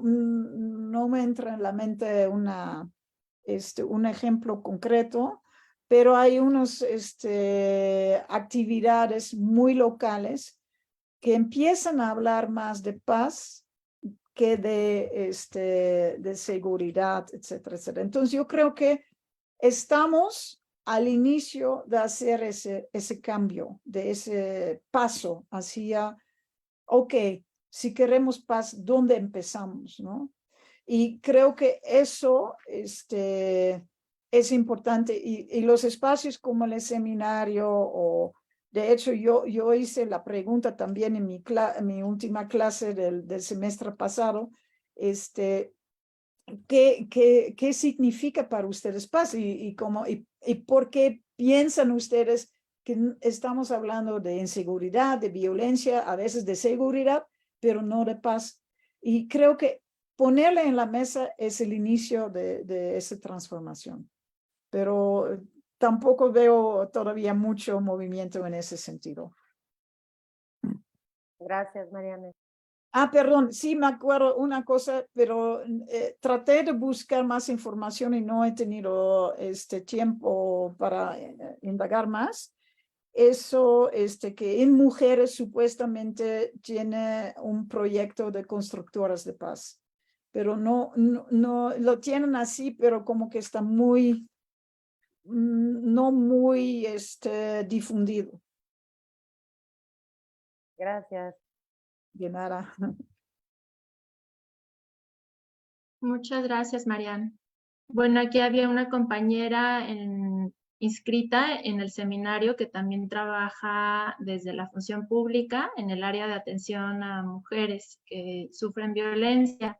me entra en la mente un ejemplo concreto, pero hay unas actividades muy locales que empiezan a hablar más de paz que de seguridad, etcétera, etcétera. Entonces yo creo que estamos al inicio de hacer ese cambio, de ese paso hacia, ok, si queremos paz, ¿dónde empezamos, no? Y creo que eso es importante, y los espacios como el seminario, o de hecho yo hice la pregunta también en mi última clase del semestre pasado, ¿qué significa para ustedes paz? Y por qué piensan ustedes que estamos hablando de inseguridad, de violencia, a veces de seguridad, pero no de paz? Y creo que ponerle en la mesa es el inicio de esa transformación. Pero tampoco veo todavía mucho movimiento en ese sentido. Gracias, Mariana. Perdón, sí me acuerdo una cosa, pero traté de buscar más información y no he tenido tiempo para indagar más. Eso, que en mujeres supuestamente tiene un proyecto de constructoras de paz, pero no lo tienen así, pero como que está muy, no muy difundido. Gracias. De nada. Muchas gracias, Mariana. Bueno, aquí había una compañera inscrita en el seminario que también trabaja desde la función pública en el área de atención a mujeres que sufren violencia.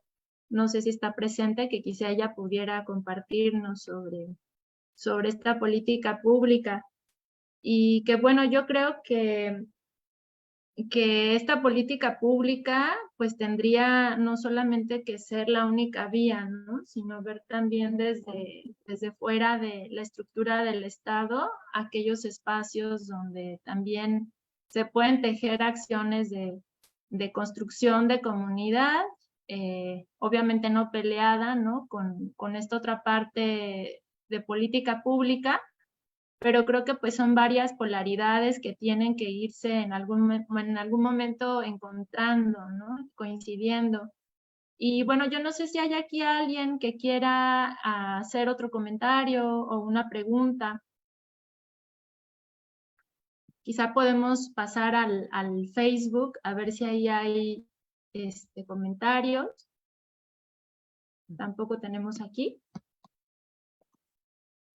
No sé si está presente, que quizá ella pudiera compartirnos sobre esta política pública. Y que bueno, yo creo que que esta política pública pues tendría no solamente que ser la única vía, ¿no? Sino ver también desde fuera de la estructura del Estado aquellos espacios donde también se pueden tejer acciones de construcción de comunidad, obviamente no peleada, ¿no? Con esta otra parte de política pública, pero creo que pues son varias polaridades que tienen que irse en algún momento encontrando, ¿no? Coincidiendo. Y bueno, yo no sé si hay aquí alguien que quiera hacer otro comentario o una pregunta. Quizá podemos pasar al Facebook a ver si ahí hay comentarios. Tampoco tenemos aquí.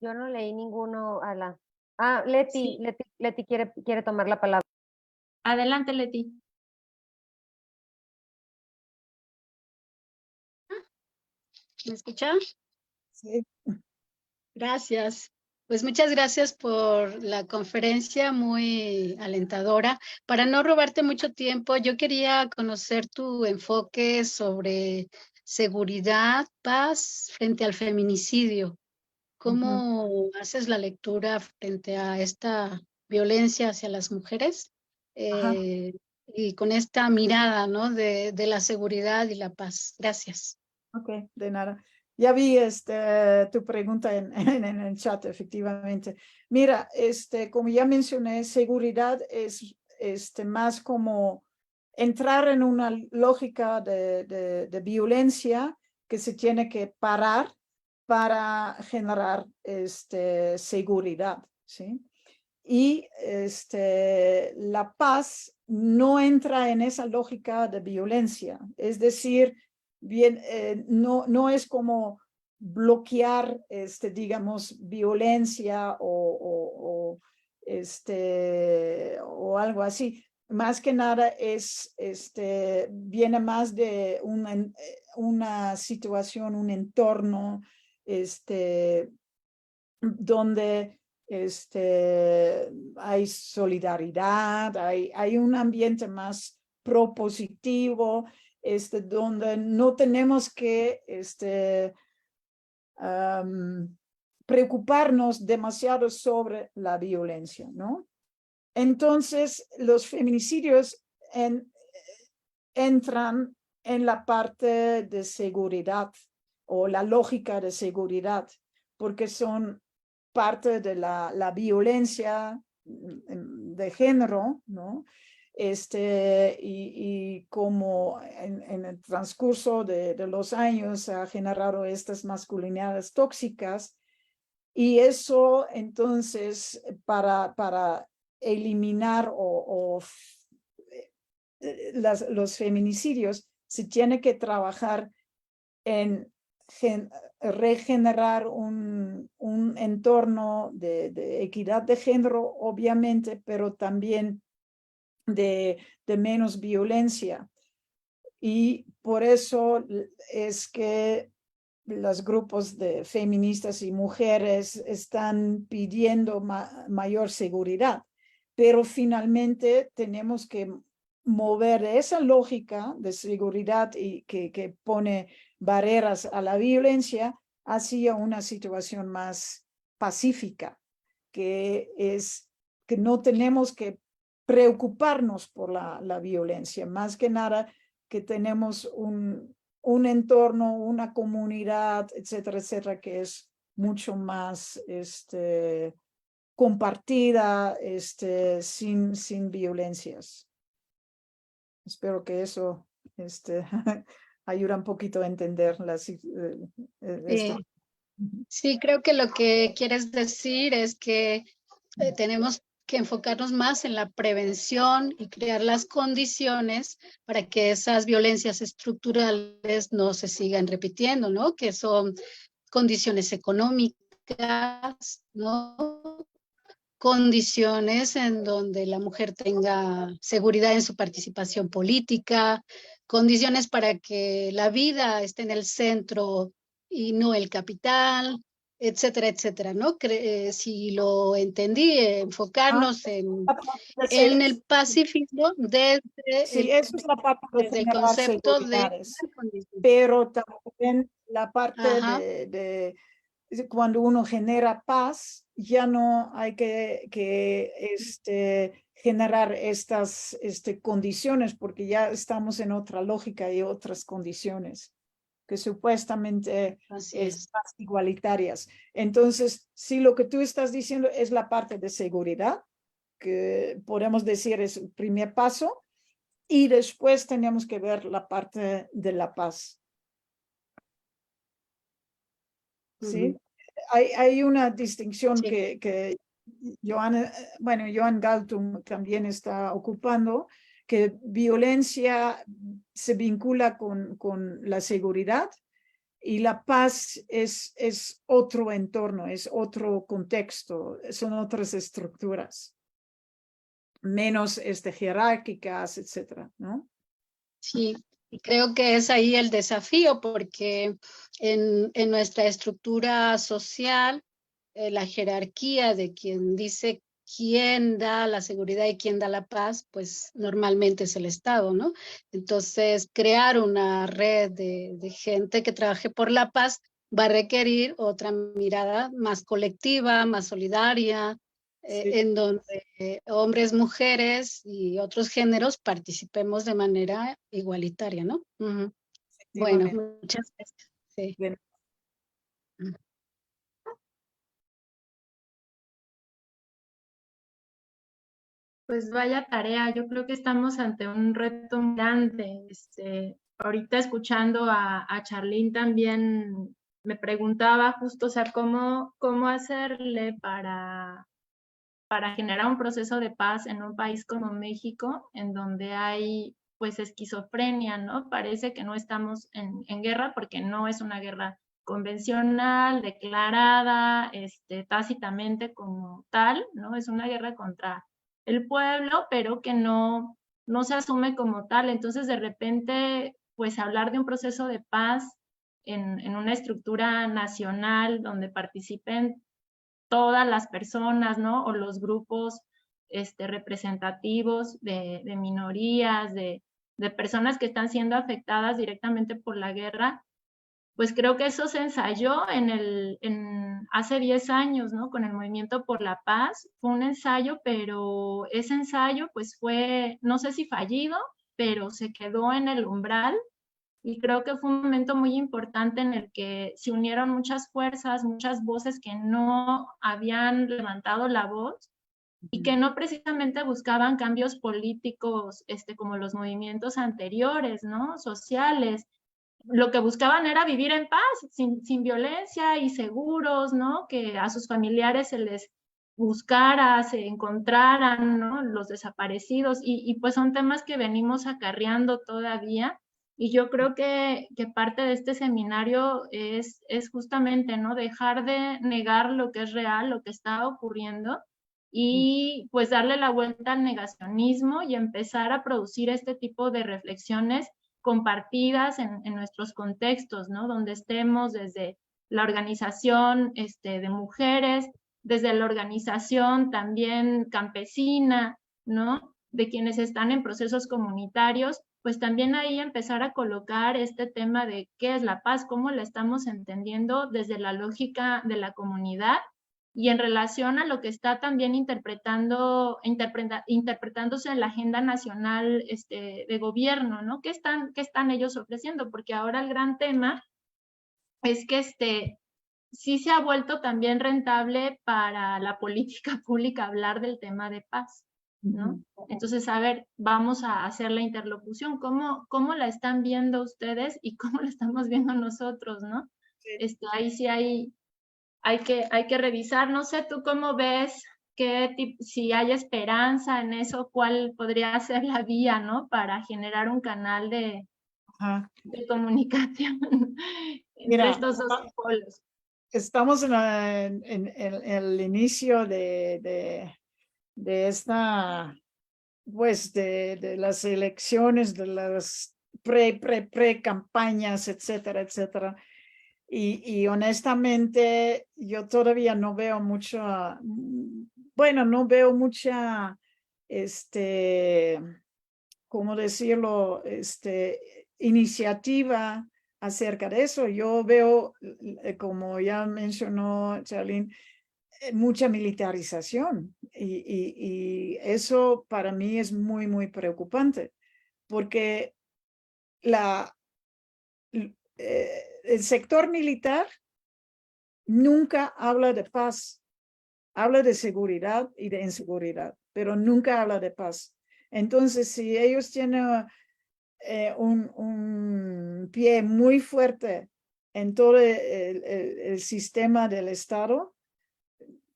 Yo no leí ninguno, Ala. Ah, Leti, Sí. Leti quiere tomar la palabra. Adelante, Leti. ¿Me escucha? Sí. Gracias. Pues muchas gracias por la conferencia, muy alentadora. Para no robarte mucho tiempo, yo quería conocer tu enfoque sobre seguridad, paz frente al feminicidio. ¿Cómo haces la lectura frente a esta violencia hacia las mujeres? Y con esta mirada, ¿no? de la seguridad y la paz. Gracias. Ok, de nada. Ya vi tu pregunta en el chat, efectivamente. Mira, como ya mencioné, seguridad es más como entrar en una lógica de violencia que se tiene que parar para generar seguridad, ¿sí? Y la paz no entra en esa lógica de violencia. Es decir, bien, no es como bloquear, digamos, violencia o algo así. Más que nada es, viene más de una situación, un entorno, donde hay solidaridad, hay un ambiente más propositivo, donde no tenemos que preocuparnos demasiado sobre la violencia, ¿no? Entonces, los feminicidios entran en la parte de seguridad o la lógica de seguridad, porque son parte de la violencia de género, ¿no? Y como en el transcurso de los años ha generado estas masculinidades tóxicas, y eso entonces para eliminar los feminicidios se tiene que trabajar en regenerar un entorno de equidad de género, obviamente, pero también de menos violencia. Y por eso es que los grupos de feministas y mujeres están pidiendo mayor seguridad, pero finalmente tenemos que mover esa lógica de seguridad y que pone barreras a la violencia hacia una situación más pacífica, que es que no tenemos que preocuparnos por la violencia, más que nada que tenemos un entorno, una comunidad, etcétera, etcétera, que es mucho más compartida, sin violencias. Espero que eso ayuda un poquito a entender Sí, creo que lo que quieres decir es que tenemos que enfocarnos más en la prevención y crear las condiciones para que esas violencias estructurales no se sigan repitiendo, ¿no? Que son condiciones económicas, ¿no? Condiciones en donde la mujer tenga seguridad en su participación política, condiciones para que la vida esté en el centro y no el capital, etcétera, etcétera, ¿no? Si lo entendí, enfocarnos en el pacifismo desde eso es la parte de el generar concepto seguridades, pero también la parte Ajá. de cuando uno genera paz, ya no hay que generar estas condiciones, porque ya estamos en otra lógica y otras condiciones que supuestamente es más igualitarias. Entonces, si lo que tú estás diciendo es la parte de seguridad, que podemos decir es el primer paso, y después tenemos que ver la parte de la paz. ¿Sí? Hay una distinción que Joan Galtung también está ocupando, que violencia se vincula con la seguridad y la paz es otro entorno, es otro contexto, son otras estructuras, menos jerárquicas, etcétera, ¿no? Sí, y creo que es ahí el desafío, porque en nuestra estructura social, la jerarquía de quien dice quién da la seguridad y quién da la paz, pues normalmente es el Estado, ¿no? Entonces, crear una red de gente que trabaje por la paz va a requerir otra mirada más colectiva, más solidaria, en donde hombres, mujeres y otros géneros participemos de manera igualitaria, ¿no? Bueno, muchas gracias. Sí. Bien. Pues vaya tarea, yo creo que estamos ante un reto muy grande. Ahorita escuchando a Charlene también me preguntaba justo, o sea, cómo hacerle para generar un proceso de paz en un país como México, en donde hay pues esquizofrenia, ¿no? Parece que no estamos en guerra porque no es una guerra convencional, declarada, tácitamente como tal, ¿no? Es una guerra contra el pueblo, pero que no se asume como tal. Entonces, de repente, pues hablar de un proceso de paz en una estructura nacional donde participen todas las personas, ¿no? O los grupos representativos de minorías, de personas que están siendo afectadas directamente por la guerra, pues creo que eso se ensayó hace 10 años, ¿no? Con el Movimiento por la Paz. Fue un ensayo, pero ese ensayo pues fue, no sé si fallido, pero se quedó en el umbral. Y creo que fue un momento muy importante en el que se unieron muchas fuerzas, muchas voces que no habían levantado la voz y que no precisamente buscaban cambios políticos como los movimientos anteriores, ¿no? Sociales. Lo que buscaban era vivir en paz, sin violencia y seguros, ¿no? Que a sus familiares se les buscara, se encontraran, ¿no? Los desaparecidos. Y pues son temas que venimos acarreando todavía. Y yo creo que parte de este seminario es justamente, ¿no? Dejar de negar lo que es real, lo que está ocurriendo, y pues darle la vuelta al negacionismo y empezar a producir este tipo de reflexiones compartidas en nuestros contextos, ¿no? Donde estemos desde la organización de mujeres, desde la organización también campesina, ¿no? De quienes están en procesos comunitarios, pues también ahí empezar a colocar este tema de qué es la paz, cómo la estamos entendiendo desde la lógica de la comunidad y en relación a lo que está también interpretándose en la agenda nacional de gobierno, ¿no? ¿Qué están ellos ofreciendo? Porque ahora el gran tema es que sí se ha vuelto también rentable para la política pública hablar del tema de paz, ¿no? Entonces, a ver, vamos a hacer la interlocución. ¿Cómo la están viendo ustedes y cómo la estamos viendo nosotros, ¿no? Ahí sí hay que revisar. No sé, ¿tú cómo ves si hay esperanza en eso? ¿Cuál podría ser la vía, ¿no? Para generar un canal de comunicación entre estos dos polos. Estamos en el inicio de esta, pues, de las elecciones, de las pre-campañas, etcétera, etcétera. Y honestamente, yo todavía no veo mucha, bueno, no veo mucha, ¿cómo decirlo? Iniciativa acerca de eso. Yo veo, como ya mencionó Charlene, mucha militarización y eso para mí es muy, muy preocupante porque el sector militar nunca habla de paz, habla de seguridad y de inseguridad, pero nunca habla de paz. Entonces, si ellos tienen un pie muy fuerte en todo el sistema del Estado,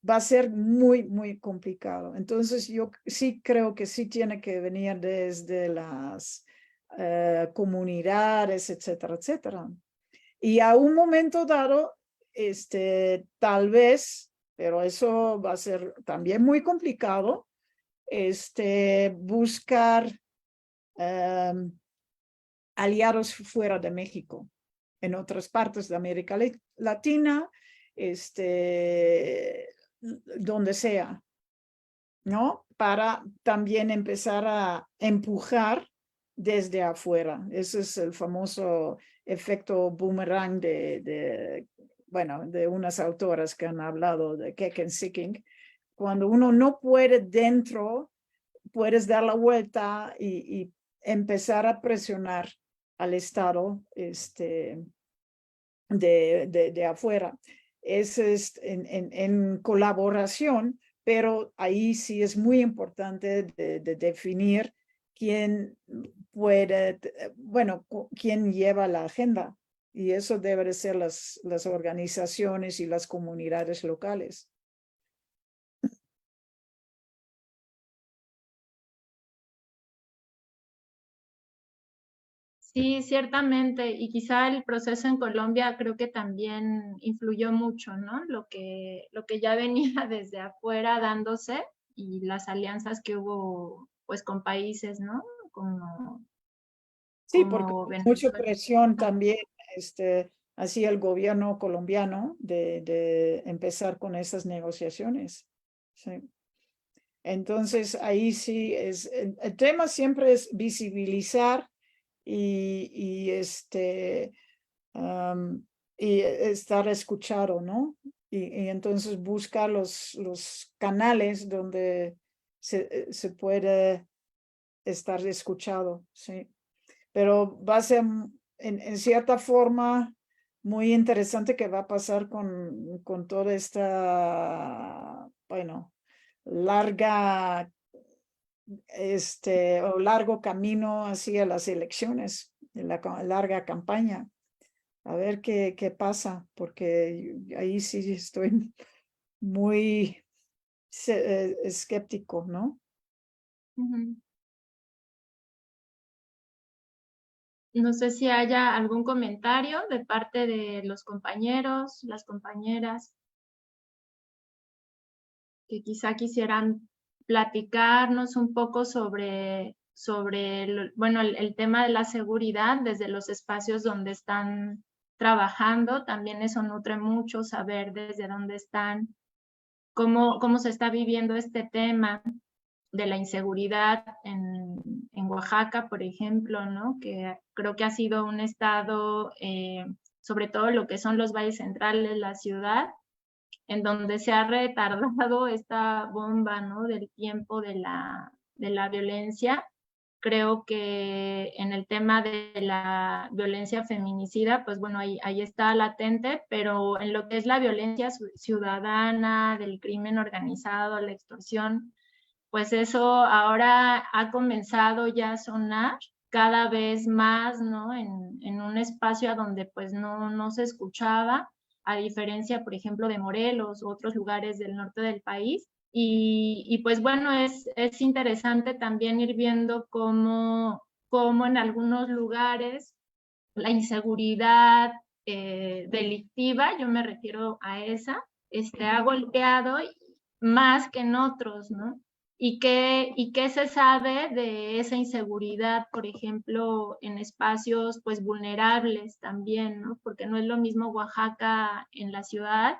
va a ser muy, muy complicado. Entonces, yo sí creo que sí tiene que venir desde las comunidades, etcétera, etcétera. Y a un momento dado, tal vez, pero eso va a ser también muy complicado, buscar aliados fuera de México, en otras partes de América Latina, donde sea, ¿no? Para también empezar a empujar desde afuera. Ese es el famoso efecto boomerang bueno, de unas autoras que han hablado de Keck-Sicking. Cuando uno no puede dentro, puedes dar la vuelta y empezar a presionar al Estado de afuera. Eso es en colaboración, pero ahí sí es muy importante de definir quién puede, bueno, quién lleva la agenda. Y eso debe de ser las organizaciones y las comunidades locales. Sí, ciertamente, y quizá el proceso en Colombia creo que también influyó mucho, ¿no? Lo que ya venía desde afuera dándose y las alianzas que hubo pues con países, ¿no? Sí, porque mucha presión también hacía el gobierno colombiano de empezar con esas negociaciones. Sí. Entonces, ahí sí es, el tema siempre es visibilizar y estar escuchado, ¿no? Y entonces buscar los canales donde se puede estar escuchado, sí. Pero va a ser en cierta forma muy interesante que va a pasar con toda esta, bueno, larga o largo camino hacia las elecciones, la larga campaña. A ver qué pasa, porque ahí sí estoy muy escéptico, ¿no? No sé si haya algún comentario de parte de los compañeros, las compañeras, que quizá quisieran platicarnos un poco sobre bueno, el tema de la seguridad desde los espacios donde están trabajando. También eso nutre mucho, saber desde dónde están, cómo se está viviendo este tema de la inseguridad en Oaxaca, por ejemplo, ¿no? Que creo que ha sido un estado, sobre todo lo que son los valles centrales, la ciudad, en donde se ha retardado esta bomba, ¿no? Del tiempo de la violencia. Creo que en el tema de la violencia feminicida, pues bueno, ahí está latente, pero en lo que es la violencia ciudadana, del crimen organizado, la extorsión, pues eso ahora ha comenzado ya a sonar cada vez más, ¿no? En un espacio a donde pues no se escuchaba, a diferencia, por ejemplo, de Morelos u otros lugares del norte del país. Y pues bueno, es interesante también ir viendo cómo en algunos lugares la inseguridad delictiva, yo me refiero a esa, ha golpeado más que en otros, ¿no? ¿Y qué se sabe de esa inseguridad, por ejemplo, en espacios pues vulnerables también, ¿no? Porque no es lo mismo Oaxaca en la ciudad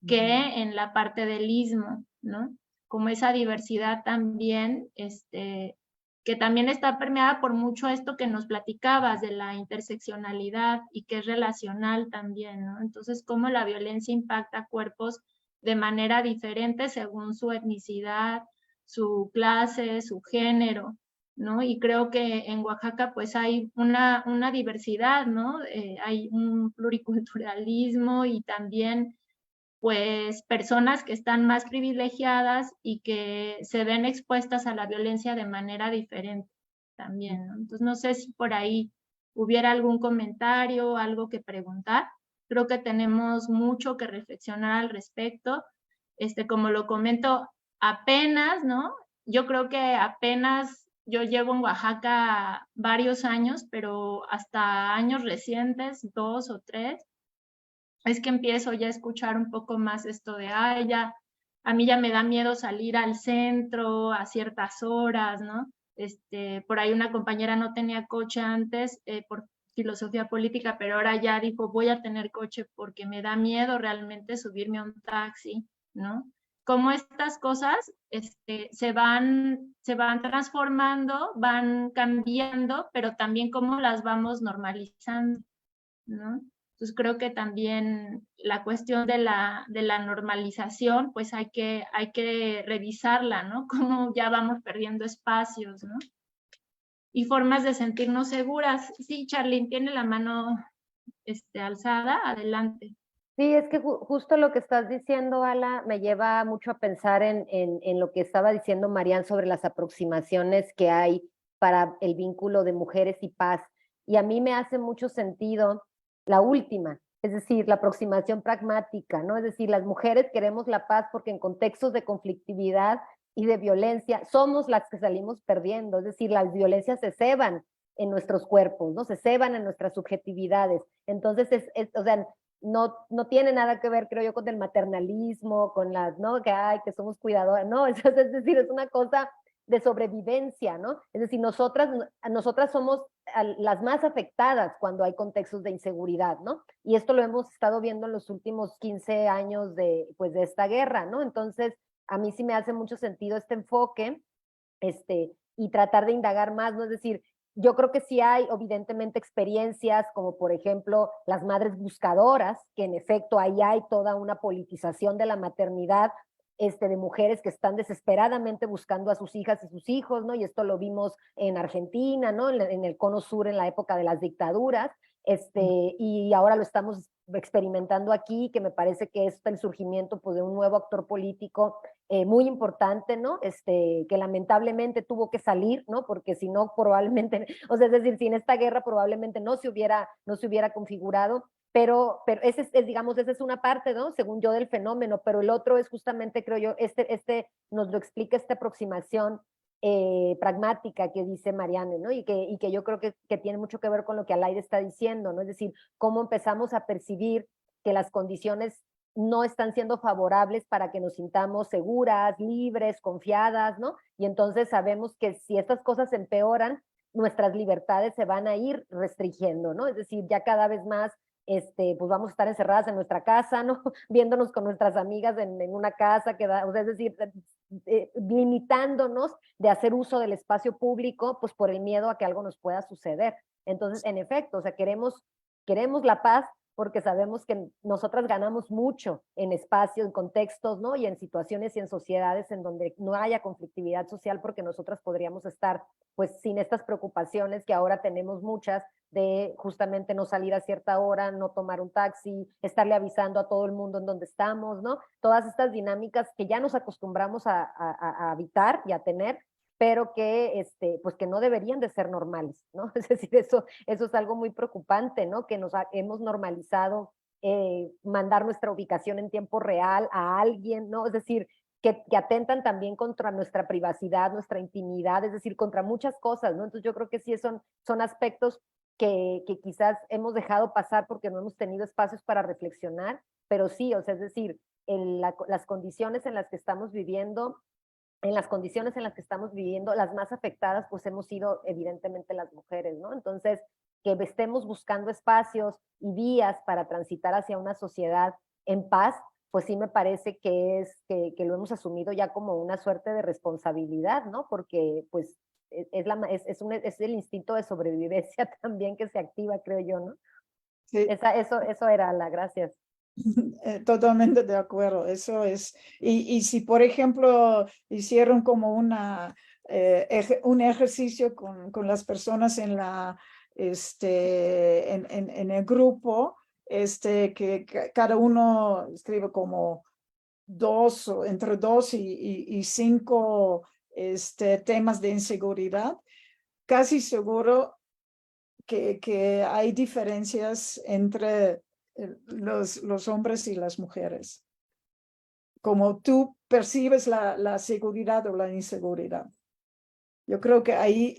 que en la parte del istmo, ¿no? Como esa diversidad también, que también está permeada por mucho esto que nos platicabas de la interseccionalidad y que es relacional también, ¿no? Entonces, cómo la violencia impacta cuerpos de manera diferente según su etnicidad, su clase, su género, ¿no? Y creo que en Oaxaca pues hay una diversidad, ¿no? Hay un pluriculturalismo y también pues personas que están más privilegiadas y que se ven expuestas a la violencia de manera diferente también, ¿no? Entonces no sé si por ahí hubiera algún comentario, algo que preguntar. Creo que tenemos mucho que reflexionar al respecto. Como lo comento, apenas, ¿no? Yo creo que apenas yo llevo en Oaxaca varios años, pero hasta años recientes, 2 o 3, es que empiezo ya a escuchar un poco más esto de, ay, ya, a mí ya me da miedo salir al centro a ciertas horas, ¿no? Por ahí una compañera no tenía coche antes por filosofía política, pero ahora ya dijo, voy a tener coche porque me da miedo realmente subirme a un taxi, ¿no? Cómo estas cosas se van transformando, van cambiando, pero también cómo las vamos normalizando, ¿no? Entonces creo que también la cuestión de la normalización, pues hay que revisarla, ¿no? Cómo ya vamos perdiendo espacios, ¿no? Y formas de sentirnos seguras. Sí, Charlene, tiene la mano alzada, adelante. Sí, es que justo lo que estás diciendo, Ala, me lleva mucho a pensar en lo que estaba diciendo Marian sobre las aproximaciones que hay para el vínculo de mujeres y paz. Y a mí me hace mucho sentido la última, es decir, la aproximación pragmática, ¿no? Es decir, las mujeres queremos la paz porque en contextos de conflictividad y de violencia somos las que salimos perdiendo, es decir, las violencias se ceban en nuestros cuerpos, ¿no? Se ceban en nuestras subjetividades. Entonces, o sea, no tiene nada que ver, creo yo, con el maternalismo, con las, ¿no? Que, ay, que somos cuidadoras, no, es decir, es una cosa de sobrevivencia, ¿no? Es decir, nosotras somos las más afectadas cuando hay contextos de inseguridad, ¿no? Y esto lo hemos estado viendo en los últimos 15 años pues, de esta guerra, ¿no? Entonces, a mí sí me hace mucho sentido este enfoque, y tratar de indagar más, ¿no? Es decir, yo creo que sí hay evidentemente experiencias como por ejemplo las madres buscadoras, que en efecto ahí hay toda una politización de la maternidad, de mujeres que están desesperadamente buscando a sus hijas y sus hijos, ¿no? Y esto lo vimos en Argentina, ¿no? En el Cono Sur en la época de las dictaduras, y ahora lo estamos experimentando aquí, que me parece que es el surgimiento pues, de un nuevo actor político muy importante, ¿no? Que lamentablemente tuvo que salir, ¿no? Porque si no, probablemente, o sea, es decir, sin esta guerra probablemente no se hubiera configurado, pero digamos, esa es una parte, ¿no? Según yo, del fenómeno, pero el otro es justamente, creo yo, nos lo explica esta aproximación pragmática que dice Marianne, ¿no? Y que yo creo que tiene mucho que ver con lo que Alaide está diciendo, ¿no? Es decir, cómo empezamos a percibir que las condiciones no están siendo favorables para que nos sintamos seguras, libres, confiadas, ¿no? Y entonces sabemos que si estas cosas empeoran, nuestras libertades se van a ir restringiendo, ¿no? Es decir, ya cada vez más pues vamos a estar encerradas en nuestra casa, ¿no? Viéndonos con nuestras amigas en una casa, o sea, es decir, limitándonos de hacer uso del espacio público, pues por el miedo a que algo nos pueda suceder. Entonces, en efecto, o sea, queremos la paz porque sabemos que nosotras ganamos mucho en espacios, en contextos, ¿no? Y en situaciones y en sociedades en donde no haya conflictividad social, porque nosotras podríamos estar, pues, sin estas preocupaciones que ahora tenemos muchas, de justamente no salir a cierta hora, no tomar un taxi, estarle avisando a todo el mundo en donde estamos, ¿no? Todas estas dinámicas que ya nos acostumbramos a habitar y a tener, pero que, pues que no deberían de ser normales, ¿no? Es decir, eso es algo muy preocupante, ¿no? Que hemos normalizado mandar nuestra ubicación en tiempo real a alguien, ¿no? Es decir, que atentan también contra nuestra privacidad, nuestra intimidad, es decir, contra muchas cosas, ¿no? Entonces yo creo que sí son aspectos que quizás hemos dejado pasar porque no hemos tenido espacios para reflexionar, pero sí, o sea, es decir, las condiciones en las que estamos viviendo en las condiciones en las que estamos viviendo, las más afectadas pues hemos sido evidentemente las mujeres, ¿no? Entonces, que estemos buscando espacios y vías para transitar hacia una sociedad en paz, pues sí me parece que lo hemos asumido ya como una suerte de responsabilidad, ¿no? Porque pues es el instinto de sobrevivencia también que se activa, creo yo, ¿no? Sí. Eso era gracias. Totalmente de acuerdo, eso es. Y si, por ejemplo, hicieron como un ejercicio con las personas en el grupo, que cada uno escribe como entre 2 y 5 temas de inseguridad, casi seguro que hay diferencias entre los hombres y las mujeres. Como tú percibes la seguridad o la inseguridad. Yo creo que ahí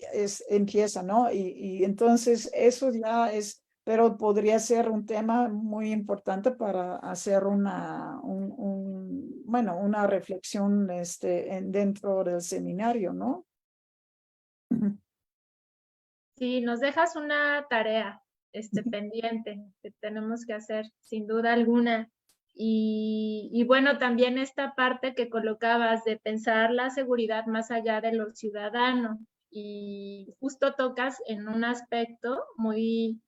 empieza, ¿no? Y entonces eso ya pero podría ser un tema muy importante para hacer una reflexión dentro del seminario, ¿no? Sí, nos dejas una tarea pendiente que tenemos que hacer, sin duda alguna. Y bueno, también esta parte que colocabas de pensar la seguridad más allá de lo ciudadano. Y justo tocas en un aspecto muy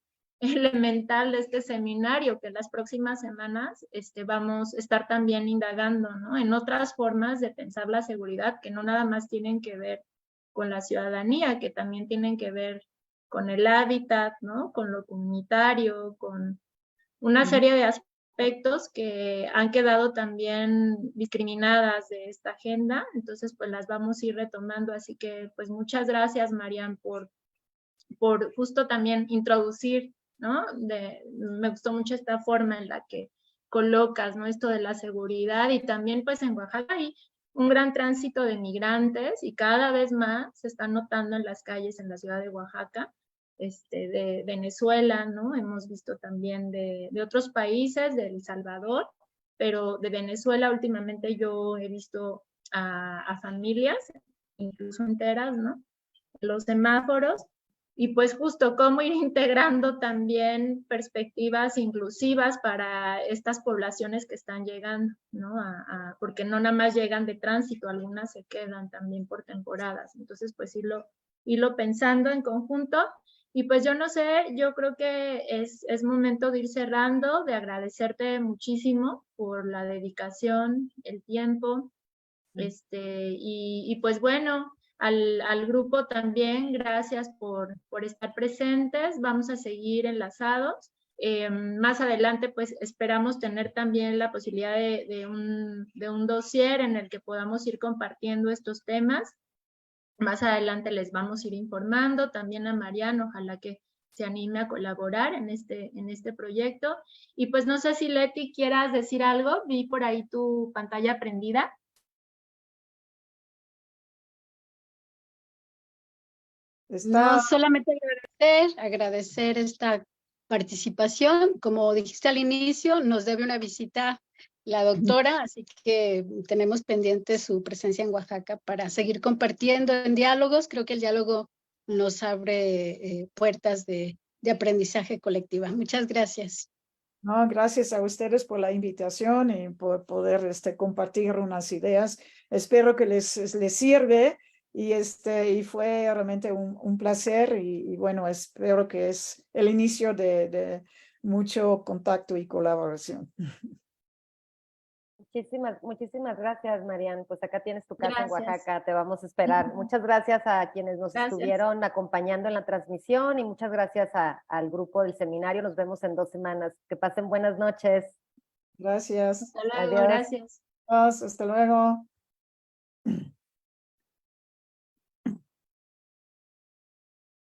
elemental de este seminario, que las próximas semanas vamos a estar también indagando, ¿no? En otras formas de pensar la seguridad que no nada más tienen que ver con la ciudadanía, que también tienen que ver con el hábitat, ¿no? Con lo comunitario, con una serie de aspectos que han quedado también discriminadas de esta agenda, entonces pues las vamos a ir retomando, así que pues muchas gracias, Marian, por justo también introducir, ¿no? Me gustó mucho esta forma en la que colocas, ¿no? Esto de la seguridad y también pues en Oaxaca hay un gran tránsito de migrantes y cada vez más se está notando en las calles en la ciudad de Oaxaca, de Venezuela, ¿no? Hemos visto también de otros países, de El Salvador, pero de Venezuela últimamente yo he visto a familias, incluso enteras, ¿no? Los semáforos, y pues justo cómo ir integrando también perspectivas inclusivas para estas poblaciones que están llegando, ¿no? Porque no nada más llegan de tránsito, algunas se quedan también por temporadas, entonces pues irlo pensando en conjunto. Y pues yo no sé, yo creo que es momento de ir cerrando, de agradecerte muchísimo por la dedicación, el tiempo, y pues bueno, al grupo también, gracias por estar presentes, vamos a seguir enlazados. Más adelante, pues esperamos tener también la posibilidad de un dossier en el que podamos ir compartiendo estos temas. Más adelante les vamos a ir informando, también a Mariano, ojalá que se anime a colaborar en este proyecto. Y pues no sé si Leti quieras decir algo, vi por ahí tu pantalla prendida. No, solamente agradecer esta participación. Como dijiste al inicio, nos debe una visita la doctora, así que tenemos pendiente su presencia en Oaxaca para seguir compartiendo en diálogos. Creo que el diálogo nos abre puertas de aprendizaje colectiva. Muchas gracias. No, gracias a ustedes por la invitación y por poder compartir unas ideas. Espero que les sirve. Y fue realmente un placer y bueno, espero que es el inicio de mucho contacto y colaboración. Muchísimas gracias, Marian. Pues acá tienes tu casa en Oaxaca, te vamos a esperar. Muchas gracias a quienes nos estuvieron acompañando en la transmisión y muchas gracias al grupo del seminario. Nos vemos en 2 semanas. Que pasen buenas noches. Gracias. Hasta luego, gracias. Hasta luego.